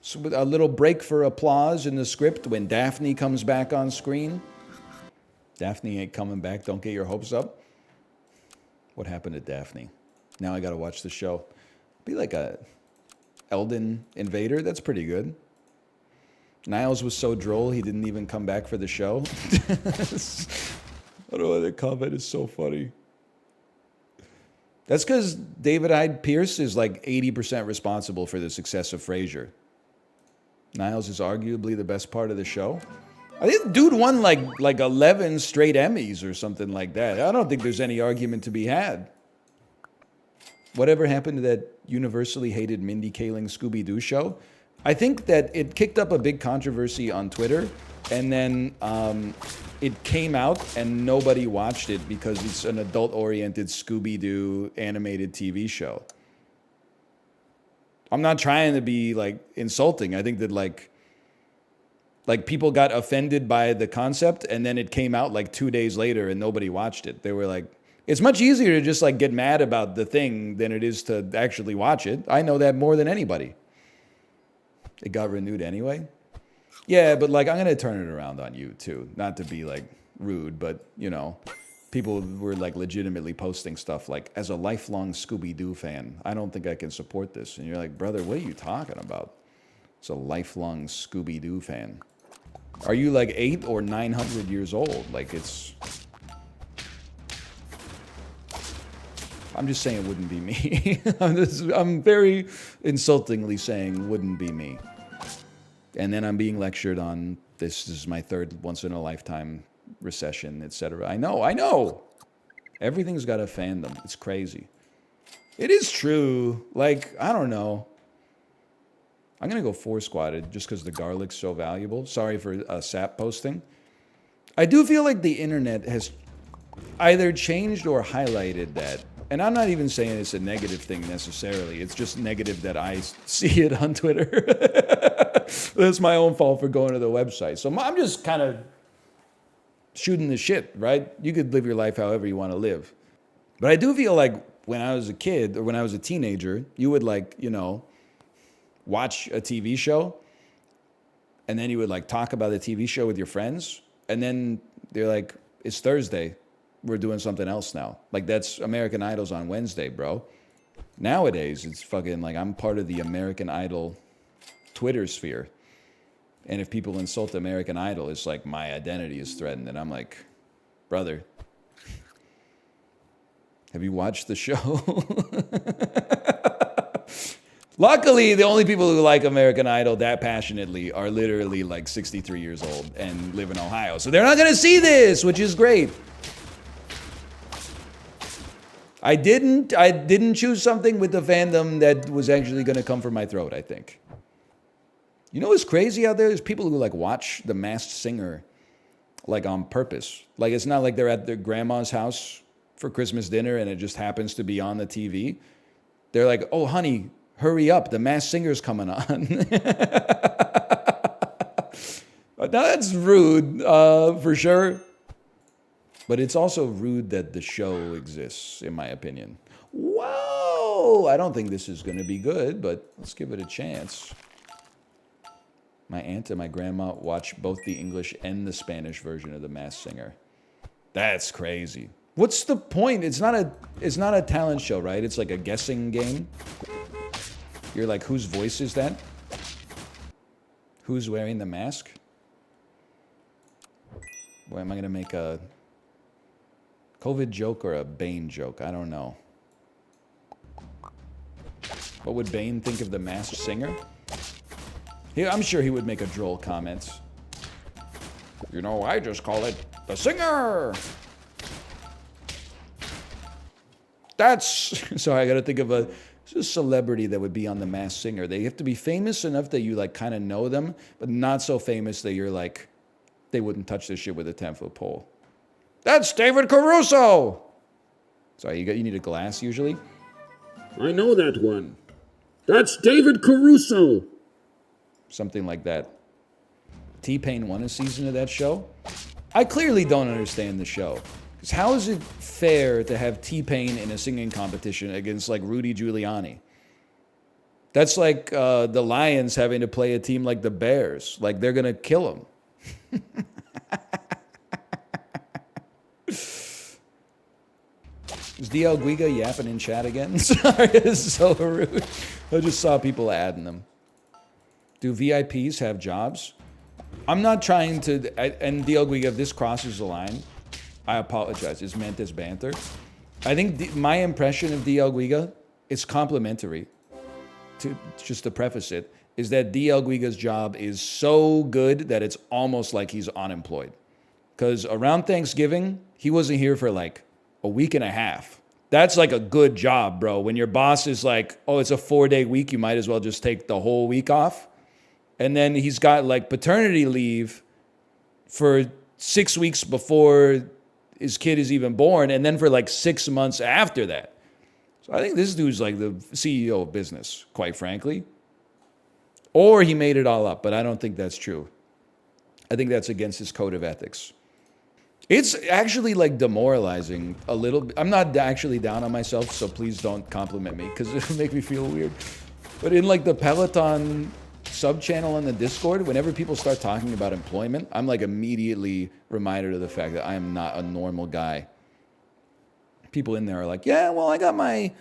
So with a little break for applause in the script when Daphne comes back on screen. Daphne ain't coming back. Don't get your hopes up. What happened to Daphne? Now I gotta watch the show. Be like a Elden Invader. That's pretty good. Niles was so droll he didn't even come back for the show. I don't know, that comment is so funny. That's because David Hyde Pierce is like 80% responsible for the success of Frasier. Niles is arguably the best part of the show. I think the dude won like 11 straight Emmys or something like that. I don't think there's any argument to be had. Whatever happened to that universally hated Mindy Kaling Scooby-Doo show? I think that it kicked up a big controversy on Twitter, and then it came out and nobody watched it because it's an adult-oriented Scooby-Doo animated TV show. I'm not trying to be like insulting. I think that like people got offended by the concept, and then it came out like 2 days later and nobody watched it. They were like, it's much easier to just like get mad about the thing than it is to actually watch it. I know that more than anybody. It got renewed anyway. Yeah, but like I'm gonna turn it around on you too. Not to be like rude, but you know, people were like legitimately posting stuff like, as a lifelong Scooby-Doo fan, I don't think I can support this. And you're like, brother, what are you talking about? It's a lifelong Scooby-Doo fan. Are you like 800 or 900 years old? Like it's... I'm just saying it wouldn't be me. I'm very insultingly saying wouldn't be me. And then I'm being lectured on this is my third once-in-a-lifetime recession, etc. I know. Everything's got a fandom. It's crazy. It is true. Like, I don't know. I'm going to go 4-squatted just because the garlic's so valuable. Sorry for sap posting. I do feel like the internet has either changed or highlighted that. And I'm not even saying it's a negative thing necessarily. It's just negative that I see it on Twitter. That's my own fault for going to the website. So I'm just kind of shooting the shit, right? You could live your life however you want to live. But I do feel like when I was a kid or when I was a teenager, you would like, you know, watch a TV show and then you would like talk about the TV show with your friends. And then they're like, it's Thursday. we're doing something else now. Like, that's American Idol's on Wednesday, bro. Nowadays, it's fucking like I'm part of the American Idol Twitter sphere. And if people insult American Idol, it's like my identity is threatened. And I'm like, brother, have you watched the show? Luckily, the only people who like American Idol that passionately are literally like 63 years old and live in Ohio. So they're not going to see this, which is great. I didn't choose something with the fandom that was actually going to come from my throat, I think. You know what's crazy out there? There's people who like watch The Masked Singer like on purpose. Like, it's not like they're at their grandma's house for Christmas dinner and it just happens to be on the TV. They're like, oh, honey, hurry up, The Masked Singer's coming on. Now, that's rude, for sure. But it's also rude that the show exists, in my opinion. Whoa! I don't think this is going to be good, but let's give it a chance. My aunt and my grandma watch both the English and the Spanish version of The Masked Singer. That's crazy. What's the point? It's not a talent show, right? It's like a guessing game. You're like, whose voice is that? Who's wearing the mask? Boy, am I going to make a COVID joke or a Bane joke? I don't know. What would Bane think of The Masked Singer? I'm sure he would make a droll comment. You know, I just call it The Singer. That's... Sorry, I got to think of a celebrity that would be on The Masked Singer. They have to be famous enough that you like kind of know them, but not so famous that you're like, they wouldn't touch this shit with a 10-foot pole. That's David Caruso! Sorry, you need a glass usually? I know that one. That's David Caruso! Something like that. T-Pain won a season of that show? I clearly don't understand the show. Because how is it fair to have T-Pain in a singing competition against like Rudy Giuliani? That's like the Lions having to play a team like the Bears. Like, they're going to kill him. Is DL Guiga yapping in chat again? Sorry, this is so rude. I just saw people adding them. Do VIPs have jobs? I'm not trying to... And DL Guiga, if this crosses the line, I apologize. It's meant as banter. I think my impression of DL Guiga is complimentary. Just to preface it, is that DL Guiga's job is so good that it's almost like he's unemployed. Because around Thanksgiving, he wasn't here for like a week and a half. That's like a good job, bro. When your boss is like, oh, it's a 4-day week, you might as well just take the whole week off. And then he's got like paternity leave for 6 weeks before his kid is even born, and then for like 6 months after that. So I think this dude's like the CEO of business, quite frankly. Or he made it all up, but I don't think that's true. I think that's against his code of ethics. It's actually like demoralizing a little bit. I'm not actually down on myself, so please don't compliment me because it'll make me feel weird. But in like the Peloton sub-channel on the Discord, whenever people start talking about employment, I'm like immediately reminded of the fact that I am not a normal guy. People in there are like, yeah, well, I got my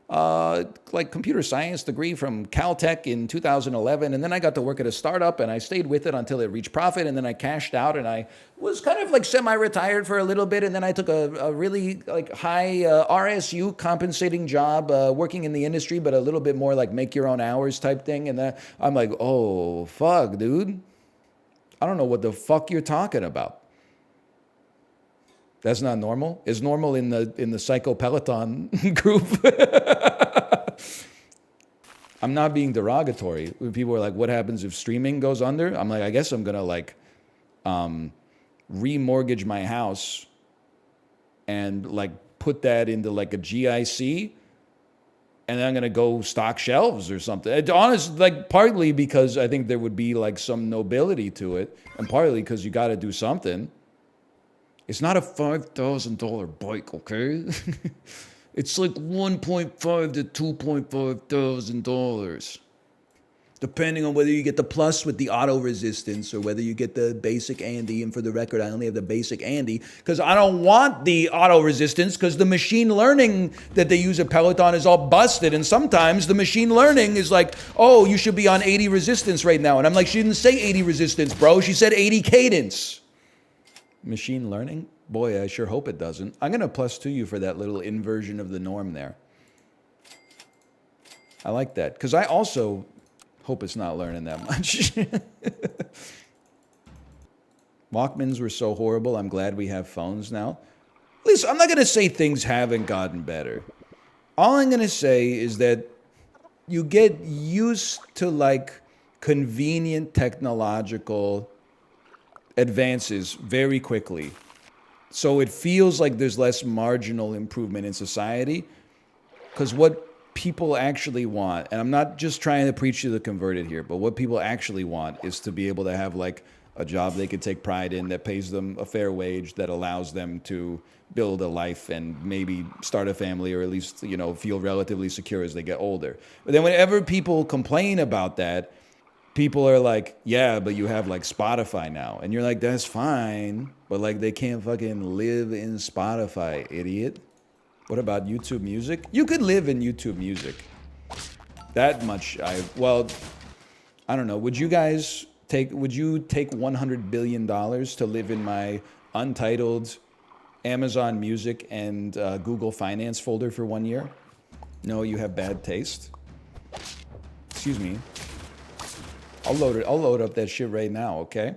like computer science degree from Caltech in 2011, and then I got to work at a startup, and I stayed with it until it reached profit, and then I cashed out, and I was kind of like semi-retired for a little bit, and then I took a really like high RSU compensating job working in the industry, but a little bit more like make your own hours type thing, and then I'm like, oh, fuck, dude. I don't know what the fuck you're talking about. That's not normal. It's normal in the Psycho Peloton group. I'm not being derogatory. When people are like, what happens if streaming goes under? I'm like, I guess I'm going to like remortgage my house and like put that into like a GIC, and then I'm going to go stock shelves or something. It's honest, like partly because I think there would be like some nobility to it, and partly because you got to do something. It's not a $5,000 bike, okay? It's like $1.5 to $2.5 thousand. Depending on whether you get the plus with the auto resistance or whether you get the basic Andy. And for the record, I only have the basic Andy because I don't want the auto resistance because the machine learning that they use at Peloton is all busted. And sometimes the machine learning is like, oh, you should be on 80 resistance right now. And I'm like, she didn't say 80 resistance, bro. She said 80 cadence. Machine learning? Boy, I sure hope it doesn't. I'm going to +2 you for that little inversion of the norm there. I like that because I also hope it's not learning that much. Walkmans were so horrible. I'm glad we have phones now. At least I'm not going to say things haven't gotten better. All I'm going to say is that you get used to like convenient technological advances very quickly. So it feels like there's less marginal improvement in society because what people actually want, and I'm not just trying to preach to the converted here, but what people actually want is to be able to have like a job they can take pride in that pays them a fair wage that allows them to build a life and maybe start a family or at least, you know, feel relatively secure as they get older. But then whenever people complain about that, people are like, yeah, but you have like Spotify now. And you're like, that's fine, but like they can't fucking live in Spotify, idiot. What about YouTube Music? You could live in YouTube Music. That much I don't know. Would you take $100 billion to live in my untitled Amazon Music and Google Finance folder for 1 year? No, you have bad taste. Excuse me. I'll load up that shit right now, okay?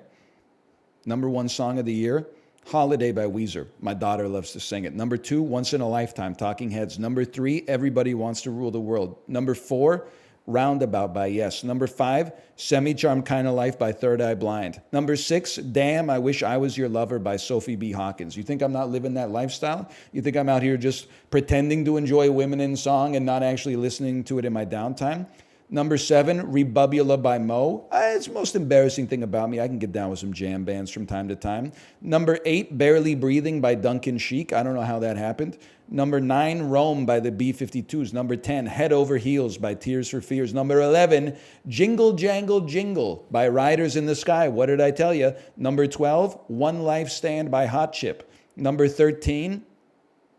Number 1 song of the year, Holiday by Weezer. My daughter loves to sing it. Number 2, Once in a Lifetime, Talking Heads. Number 3, Everybody Wants to Rule the World. Number 4, Roundabout by Yes. Number 5, Semi-Charmed Kinda Life by Third Eye Blind. Number 6, Damn, I Wish I Was Your Lover by Sophie B. Hawkins. You think I'm not living that lifestyle? You think I'm out here just pretending to enjoy women in song and not actually listening to it in my downtime? Number 7, Rebubula by Mo. It's the most embarrassing thing about me. I can get down with some jam bands from time to time. Number 8, Barely Breathing by Duncan Sheik. I don't know how that happened. Number 9, Rome by the B-52s. Number 10, Head Over Heels by Tears for Fears. Number 11, Jingle Jangle Jingle by Riders in the Sky. What did I tell you? Number 12, One Life Stand by Hot Chip. Number 13,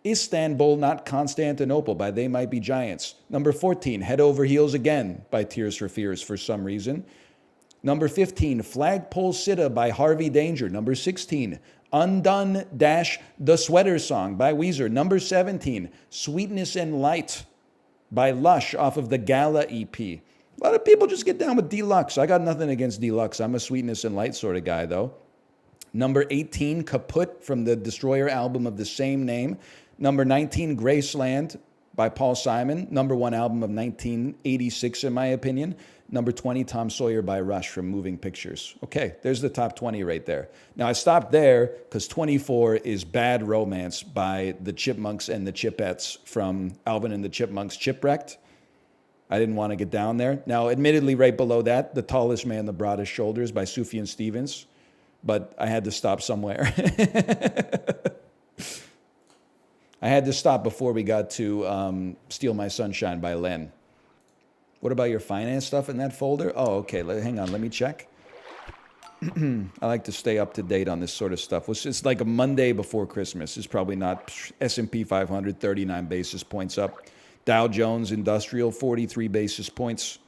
Istanbul, Not Constantinople by They Might Be Giants. Number 14, Head Over Heels Again by Tears for Fears for some reason. Number 15, Flagpole Sitta by Harvey Danger. Number 16, Undone - The Sweater Song by Weezer. Number 17, Sweetness and Light by Lush off of the Gala EP. A lot of people just get down with Deluxe. I got nothing against Deluxe. I'm a Sweetness and Light sort of guy, though. Number 18, Kaput from the Destroyer album of the same name. Number 19, Graceland by Paul Simon. Number 1 album of 1986, in my opinion. Number 20, Tom Sawyer by Rush from Moving Pictures. Okay, there's the top 20 right there. Now, I stopped there because 24 is Bad Romance by the Chipmunks and the Chipettes from Alvin and the Chipmunks Chipwrecked. I didn't want to get down there. Now, admittedly, right below that, The Tallest Man, the Broadest Shoulders by Sufjan Stevens. But I had to stop somewhere. I had to stop before we got to Steal My Sunshine by Len. What about your finance stuff in that folder? Oh, okay. Hang on. Let me check. I like to stay up to date on this sort of stuff. It's like a Monday before Christmas. It's probably not S&P 500, 39 basis points up. Dow Jones Industrial, 43 basis points.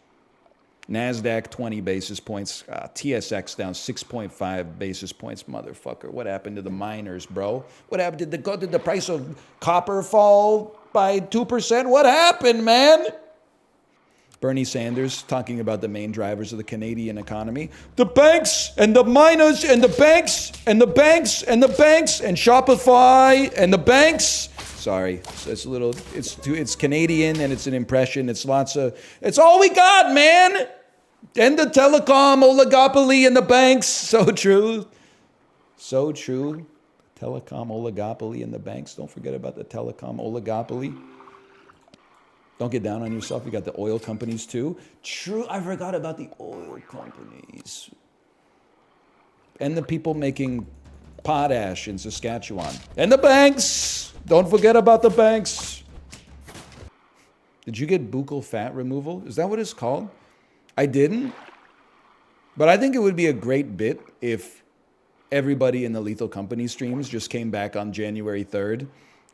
NASDAQ, 20 basis points. TSX down 6.5 basis points. Motherfucker, what happened to the miners, bro? What happened? Did the price of copper fall by 2%? What happened, man? Bernie Sanders talking about the main drivers of the Canadian economy. The banks and the miners and the banks and the banks and the banks and Shopify and the banks. Sorry, it's a little, it's Canadian and it's an impression. It's all we got, man. And the telecom oligopoly and the banks. So true. So true. Telecom oligopoly and the banks. Don't forget about the telecom oligopoly. Don't get down on yourself. You got the oil companies too. True, I forgot about the oil companies. And the people making potash in Saskatchewan. And the banks. Don't forget about the banks. Did you get buccal fat removal? Is that what it's called? I didn't. But I think it would be a great bit if everybody in the Lethal Company streams just came back on January 3rd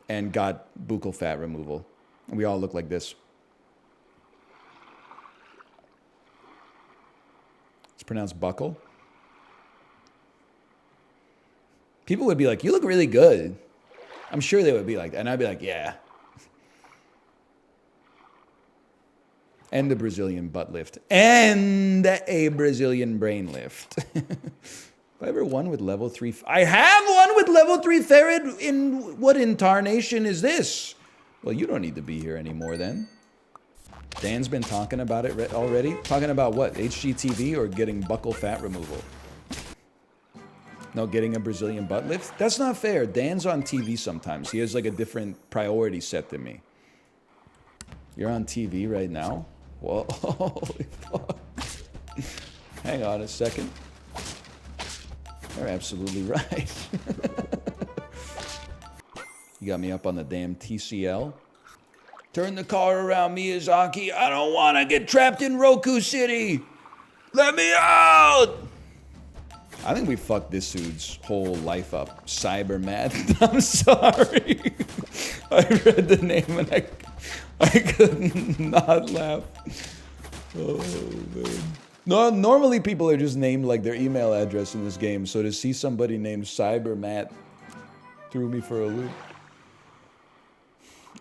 and got buccal fat removal. And we all look like this. It's pronounced buckle. People would be like, you look really good. I'm sure they would be like that. And I'd be like, yeah. And the Brazilian butt lift. And a Brazilian brain lift. Have I ever won with level 3? I have won with level 3 ferret. In what incarnation is this? Well, you don't need to be here anymore then. Dan's been talking about it already. Talking about what? HGTV or getting buccal fat removal? No, getting a Brazilian butt lift? That's not fair. Dan's on TV sometimes. He has like a different priority set than me. You're on TV right now? Whoa, holy fuck. Hang on a second. You're absolutely right. You got me up on the damn TCL. Turn the car around, Miyazaki. I don't want to get trapped in Roku City. Let me out. I think we fucked this dude's whole life up. Cyberman. I'm sorry. I read the name and I could not laugh. Oh, man. No, normally people are just named like their email address in this game, so to see somebody named Cybermat threw me for a loop.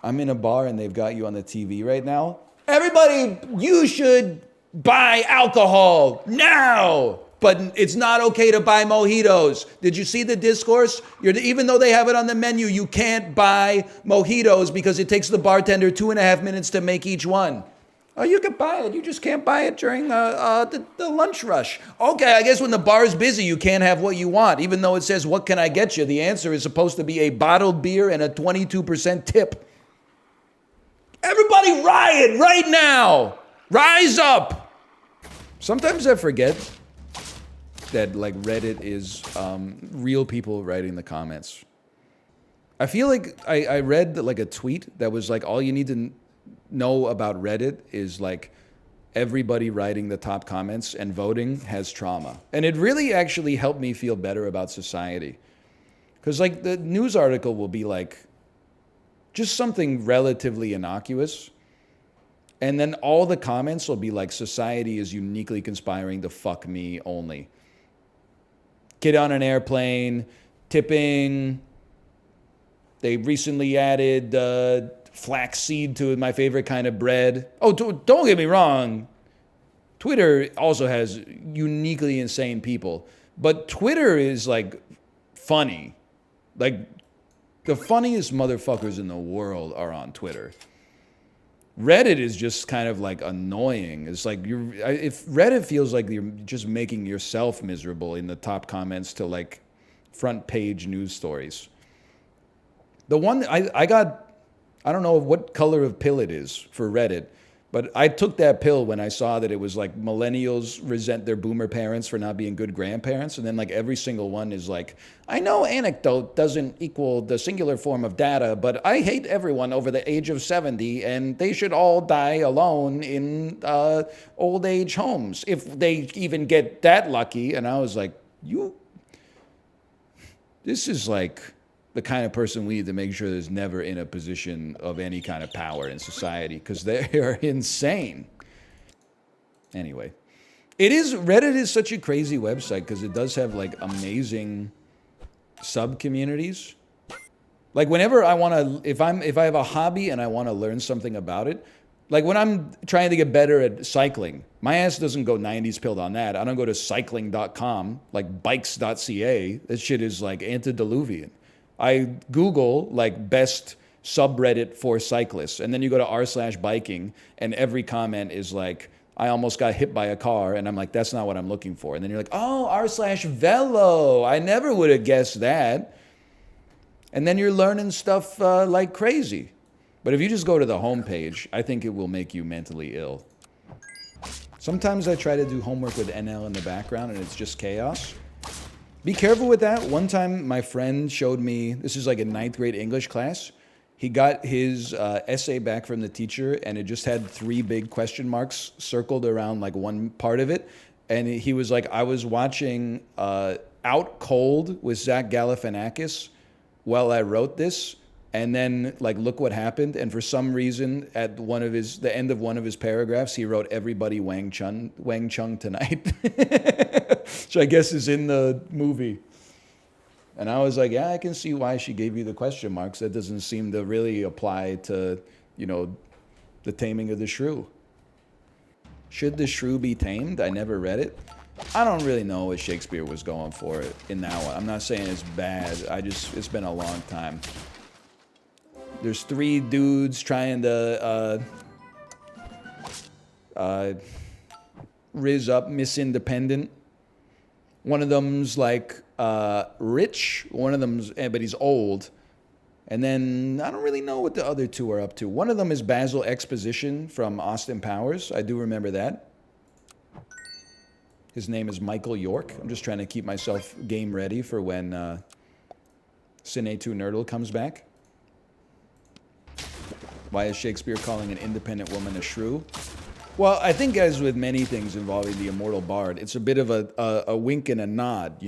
I'm in a bar and they've got you on the TV right now. Everybody, you should buy alcohol now! But it's not okay to buy mojitos. Did you see the discourse? Even though they have it on the menu, you can't buy mojitos because it takes the bartender 2.5 minutes to make each one. Oh, you can buy it. You just can't buy it during the lunch rush. Okay, I guess when the bar is busy, you can't have what you want. Even though it says, what can I get you? The answer is supposed to be a bottled beer and a 22% tip. Everybody riot right now. Rise up. Sometimes I forget that like Reddit is real people writing the comments. I feel like I read like a tweet that was like, all you need to know about Reddit is like everybody writing the top comments and voting has trauma. And it really actually helped me feel better about society. Because like the news article will be like just something relatively innocuous. And then all the comments will be like, society is uniquely conspiring to fuck me only. Get on an airplane, tipping. They recently added flaxseed to my favorite kind of bread. Oh, don't get me wrong. Twitter also has uniquely insane people. But Twitter is like funny. Like the funniest motherfuckers in the world are on Twitter. Reddit is just kind of like annoying. It's like if Reddit feels like you're just making yourself miserable in the top comments to like front page news stories. The one I got, I don't know what color of pill it is for Reddit, but I took that pill when I saw that it was like millennials resent their boomer parents for not being good grandparents. And then like every single one is like, I know anecdote doesn't equal the singular form of data, but I hate everyone over the age of 70 and they should all die alone in old age homes if they even get that lucky. And I was like, this is like the kind of person we need to make sure is never in a position of any kind of power in society because they are insane. Anyway, Reddit is such a crazy website because it does have like amazing sub-communities. Like whenever I want to, if I have a hobby and I want to learn something about it, like when I'm trying to get better at cycling, my ass doesn't go 90s pilled on that. I don't go to cycling.com, like bikes.ca. That shit is like antediluvian. I Google like best subreddit for cyclists, and then you go to r/biking, and every comment is like, I almost got hit by a car, and I'm like, that's not what I'm looking for. And then you're like, oh, r/velo. I never would have guessed that. And then you're learning stuff like crazy. But if you just go to the homepage, I think it will make you mentally ill. Sometimes I try to do homework with NL in the background, and it's just chaos. Be careful with that. One time, my friend showed me, this is like a 9th grade English class. He got his essay back from the teacher, and it just had 3 big question marks circled around like one part of it. And he was like, I was watching Out Cold with Zach Galifianakis while I wrote this. And then, like, look what happened. And for some reason, at the end of one of his paragraphs, he wrote "Everybody Wang Chung tonight," which I guess is in the movie. And I was like, yeah, I can see why she gave you the question marks. That doesn't seem to really apply to, the taming of the shrew. Should the shrew be tamed? I never read it. I don't really know what Shakespeare was going for in that one. I'm not saying it's bad. It's been a long time. There's 3 dudes trying to rizz up Miss Independent. One of them's like rich. One of them's, but he's old. And then I don't really know what the other 2 are up to. One of them is Basil Exposition from Austin Powers. I do remember that. His name is Michael York. I'm just trying to keep myself game ready for when Cine 2 Nerdle comes back. Why is Shakespeare calling an independent woman a shrew? Well, I think as with many things involving the immortal bard, it's a bit of a wink and a nod,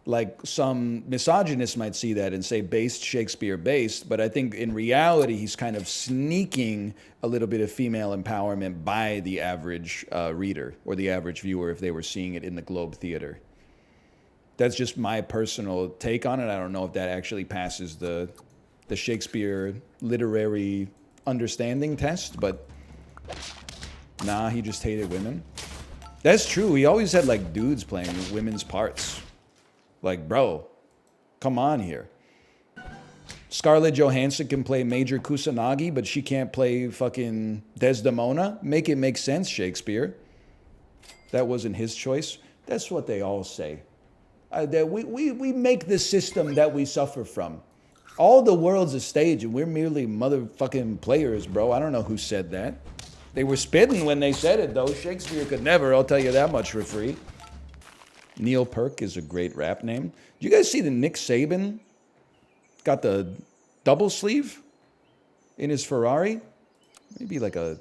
Like some misogynists might see that and say based Shakespeare based, but I think in reality he's kind of sneaking a little bit of female empowerment by the average reader or the average viewer if they were seeing it in the Globe Theater. That's just my personal take on it. I don't know if that actually passes the Shakespeare literary understanding test, but nah, he just hated women. That's true. He always had like dudes playing women's parts. Like, bro, come on here. Scarlett Johansson can play Major Kusanagi, but she can't play fucking Desdemona? Make it make sense, Shakespeare. That wasn't his choice. That's what they all say. That we make the system that we suffer from. All the world's a stage, and we're merely motherfucking players, bro. I don't know who said that. They were spitting when they said it, though. Shakespeare could never, I'll tell you that much for free. Neil Perk is a great rap name. Did you guys see the Nick Saban got the double sleeve in his Ferrari? Maybe like a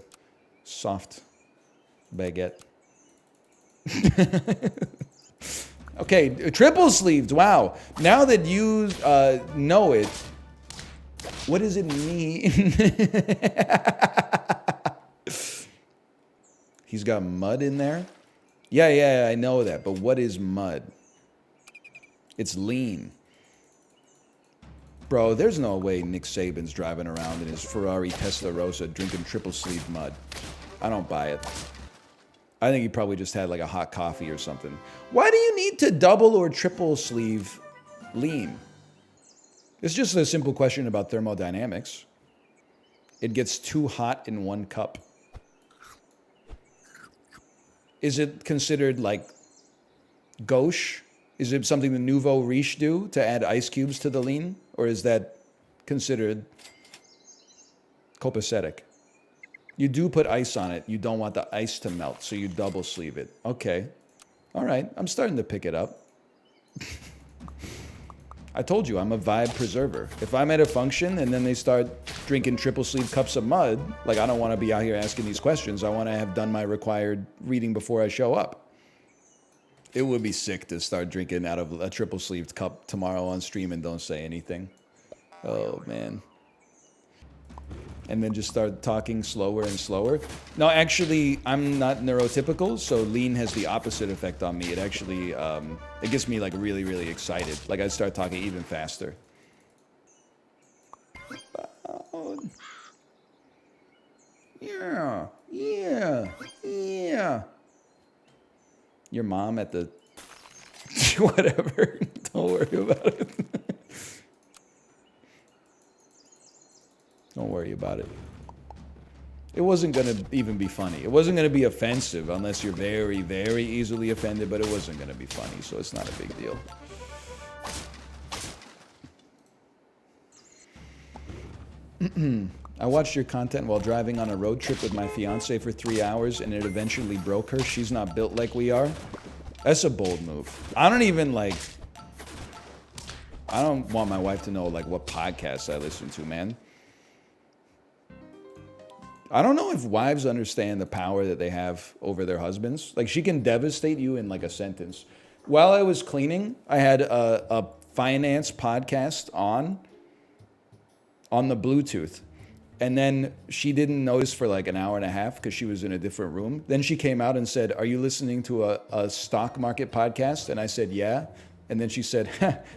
soft baguette. Okay, triple sleeved. Wow. Now that you know it, what does it mean? He's got mud in there? Yeah, I know that. But what is mud? It's lean. Bro, there's no way Nick Saban's driving around in his Ferrari Testarossa drinking triple sleeve mud. I don't buy it. I think he probably just had like a hot coffee or something. Why do you need to double or triple sleeve lean? It's just a simple question about thermodynamics. It gets too hot in one cup. Is it considered like gauche? Is it something the nouveau riche do to add ice cubes to the lean? Or is that considered copacetic? You do put ice on it. You don't want the ice to melt, so you double sleeve it. Okay. All right. I'm starting to pick it up. I told you, I'm a vibe preserver. If I'm at a function and then they start drinking triple sleeve cups of mud, like I don't want to be out here asking these questions. I want to have done my required reading before I show up. It would be sick to start drinking out of a triple sleeved cup tomorrow on stream and don't say anything. Oh, man. And then just start talking slower and slower. No, actually, I'm not neurotypical, so lean has the opposite effect on me. It actually, it gets me like really, really excited. Like I start talking even faster. Yeah. Your mom at the... Whatever. Don't worry about it. Don't worry about it. It wasn't going to even be funny. It wasn't going to be offensive unless you're very, very easily offended, but it wasn't going to be funny, so it's not a big deal. I watched your content while driving on a road trip with my fiance for 3 hours, and it eventually broke her. She's not built like we are. That's a bold move. I don't want my wife to know like what podcasts I listen to, man. I don't know if wives understand the power that they have over their husbands. Like, she can devastate you in like a sentence. While I was cleaning, I had a finance podcast on the Bluetooth. And then she didn't notice for like an hour and a half because she was in a different room. Then she came out and said, "Are you listening to a stock market podcast?" And I said, "Yeah." And then she said,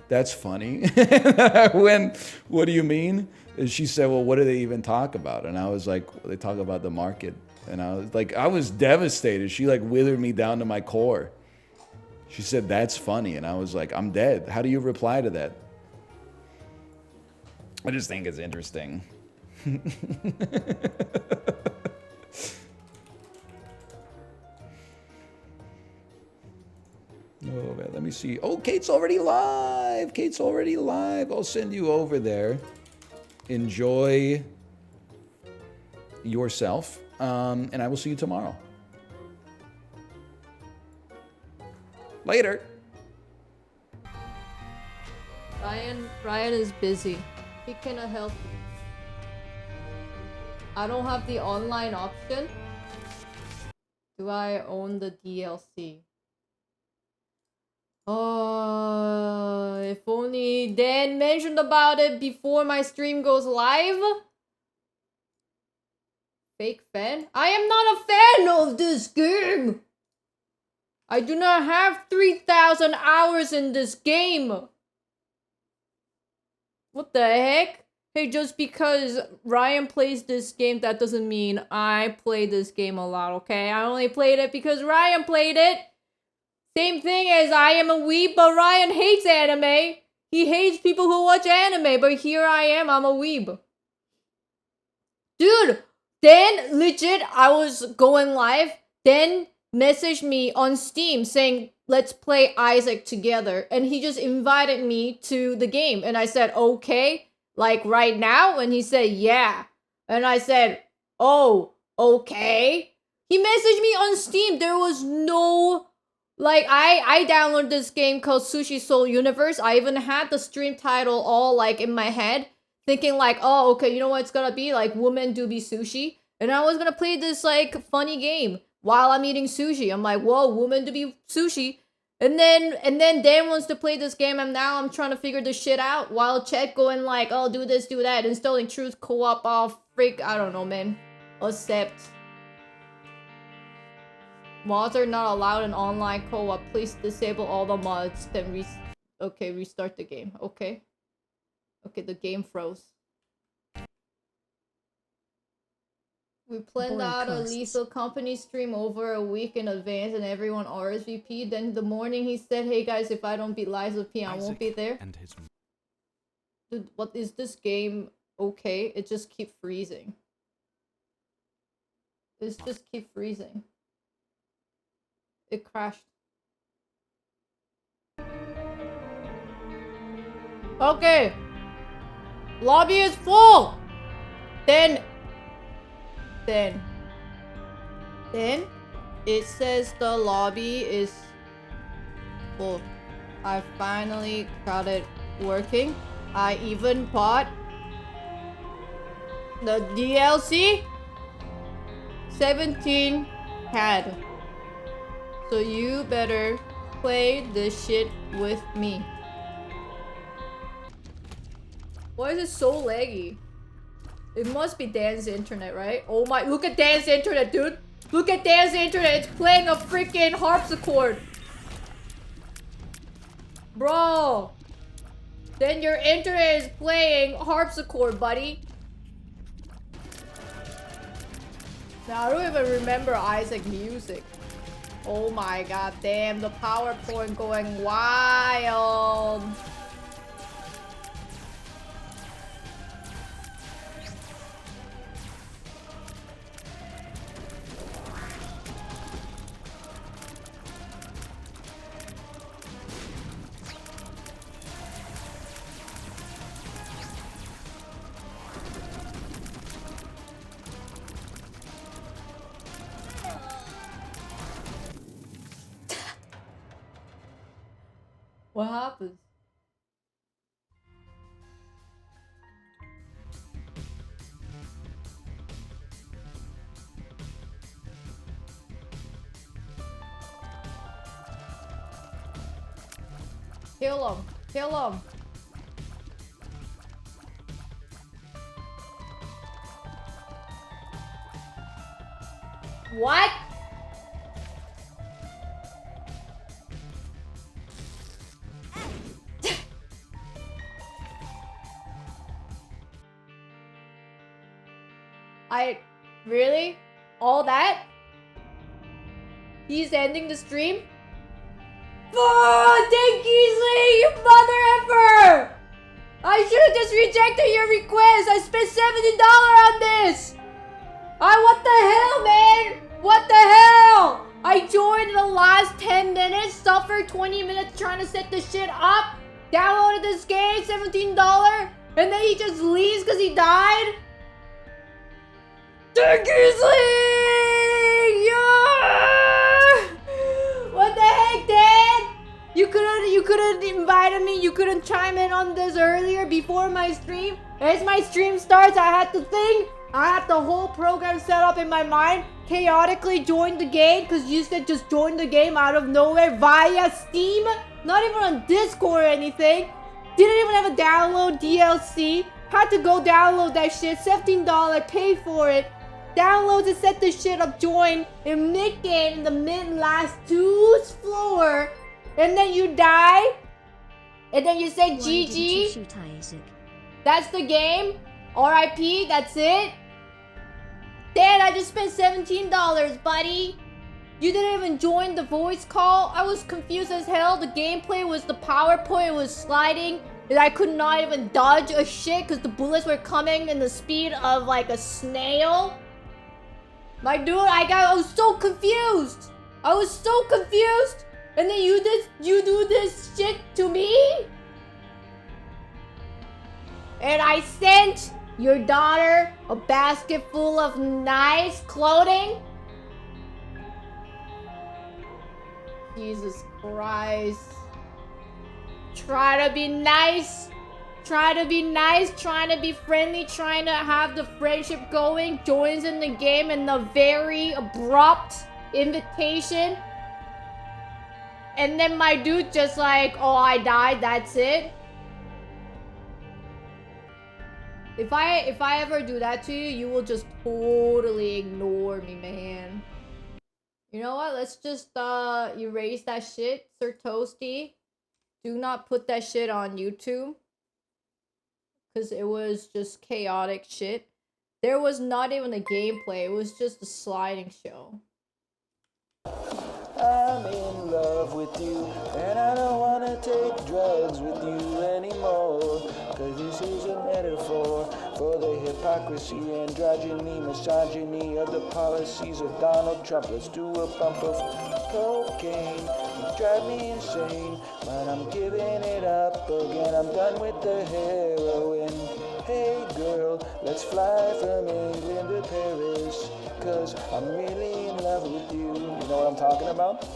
"That's funny." I went, "What do you mean?" And she said, "Well, what do they even talk about?" And I was like, "Well, they talk about the market." And I was devastated. She like withered me down to my core. She said, "That's funny." And I was like, "I'm dead." How do you reply to that? I just think it's interesting. Oh man, let me see. Oh, Kate's already live. Kate's already live. I'll send you over there. Enjoy yourself. And I will see you tomorrow. Later. Ryan is busy. He cannot help you. I don't have the online option. Do I own the DLC? Oh, if only Dan mentioned about it before my stream goes live. Fake fan? I am not a fan of this game. I do not have 3,000 hours in this game. What the heck? Hey, just because Ryan plays this game, that doesn't mean I play this game a lot, okay? I only played it because Ryan played it. Same thing as I am a weeb, but Ryan hates anime. He hates people who watch anime, but here I am, I'm a weeb. Dude, then legit, I was going live, then messaged me on Steam saying, "Let's play Isaac together." And he just invited me to the game. And I said, "Okay. Like right now?" And he said, "Yeah." And I said, "Oh, okay." He messaged me on Steam. There was no... Like, I downloaded this game called Sushi Soul Universe. I even had the stream title all, like, in my head. Thinking, like, oh, okay, you know what it's gonna be? Like, women do be sushi. And I was gonna play this, like, funny game while I'm eating sushi. I'm like, whoa, women do be sushi. And then Dan wants to play this game, and now I'm trying to figure this shit out while Chet going like, oh, do this, do that, installing Truth Co-op off, freak, I don't know, man. Accept. Mods are not allowed in online co-op. Please disable all the mods, then restart the game. Okay. Okay, the game froze. We planned out a Lethal Company stream over a week in advance and everyone RSVP'd. Then the morning he said, "Hey guys, if I don't beat Liza P, I won't be there." Dude, what is this game? Okay, it just keep freezing. It just keep freezing. It crashed. Okay. Lobby is full. Then it says the lobby is full. I finally got it working. I even bought the DLC 17 had. So you better play this shit with me. Why is it so laggy? It must be Dan's internet, right? Oh my, look at Dan's internet, dude. Look at Dan's internet. It's playing a freaking harpsichord. Bro. Then your internet is playing harpsichord, buddy. Now, I don't even remember Isaac music. Oh my god, damn. The PowerPoint going wild. What happens? Kill him. Kill him. What? Really? All that? He's ending the stream? Oh, thank you, you mother effer! I should have just rejected your request. I spent $70 on this. What the hell, man? What the hell? I joined the last 10 minutes, suffered 20 minutes trying to set the shit up, downloaded this game, $17, and then he just leaves because he died? Yeah! What the heck, Dad? You couldn't invited me. You couldn't chime in on this earlier before my stream. As my stream starts, I had to think. I had the whole program set up in my mind. Chaotically joined the game because you said just join the game out of nowhere via Steam. Not even on Discord or anything. Didn't even have a download DLC. Had to go download that shit. $17, pay for it. Download to set the shit up, join in mid-game in the mid-last 2's floor. And then you die. And then you say GG. That's the game. RIP, that's it. Dad, I just spent $17, buddy. You didn't even join the voice call. I was confused as hell. The gameplay was the PowerPoint was sliding. And I could not even dodge a shit because the bullets were coming in the speed of like a snail. Like, dude, I was so confused. I was so confused. And then you do this shit to me? And I sent your daughter a basket full of nice clothing? Jesus Christ. Try to be nice. Try to be nice, trying to be friendly, trying to have the friendship going, joins in the game in a very abrupt invitation. And then my dude just like, oh, I died, that's it. If I ever do that to you, you will just totally ignore me, man. You know what? Let's just erase that shit, Sir Toasty. Do not put that shit on YouTube. Because it was just chaotic shit. There was not even a gameplay. It was just a sliding show. I'm in love with you, and I don't want to take drugs with you anymore. Cause this is a metaphor for the hypocrisy, androgyny, misogyny of the policies of Donald Trump. Let's do a bump of cocaine. You drive me insane, but I'm giving it up again. I'm done with the heroin. Hey girl, let's fly from England to Paris. Cause I'm really in love with you. You know what I'm talking about?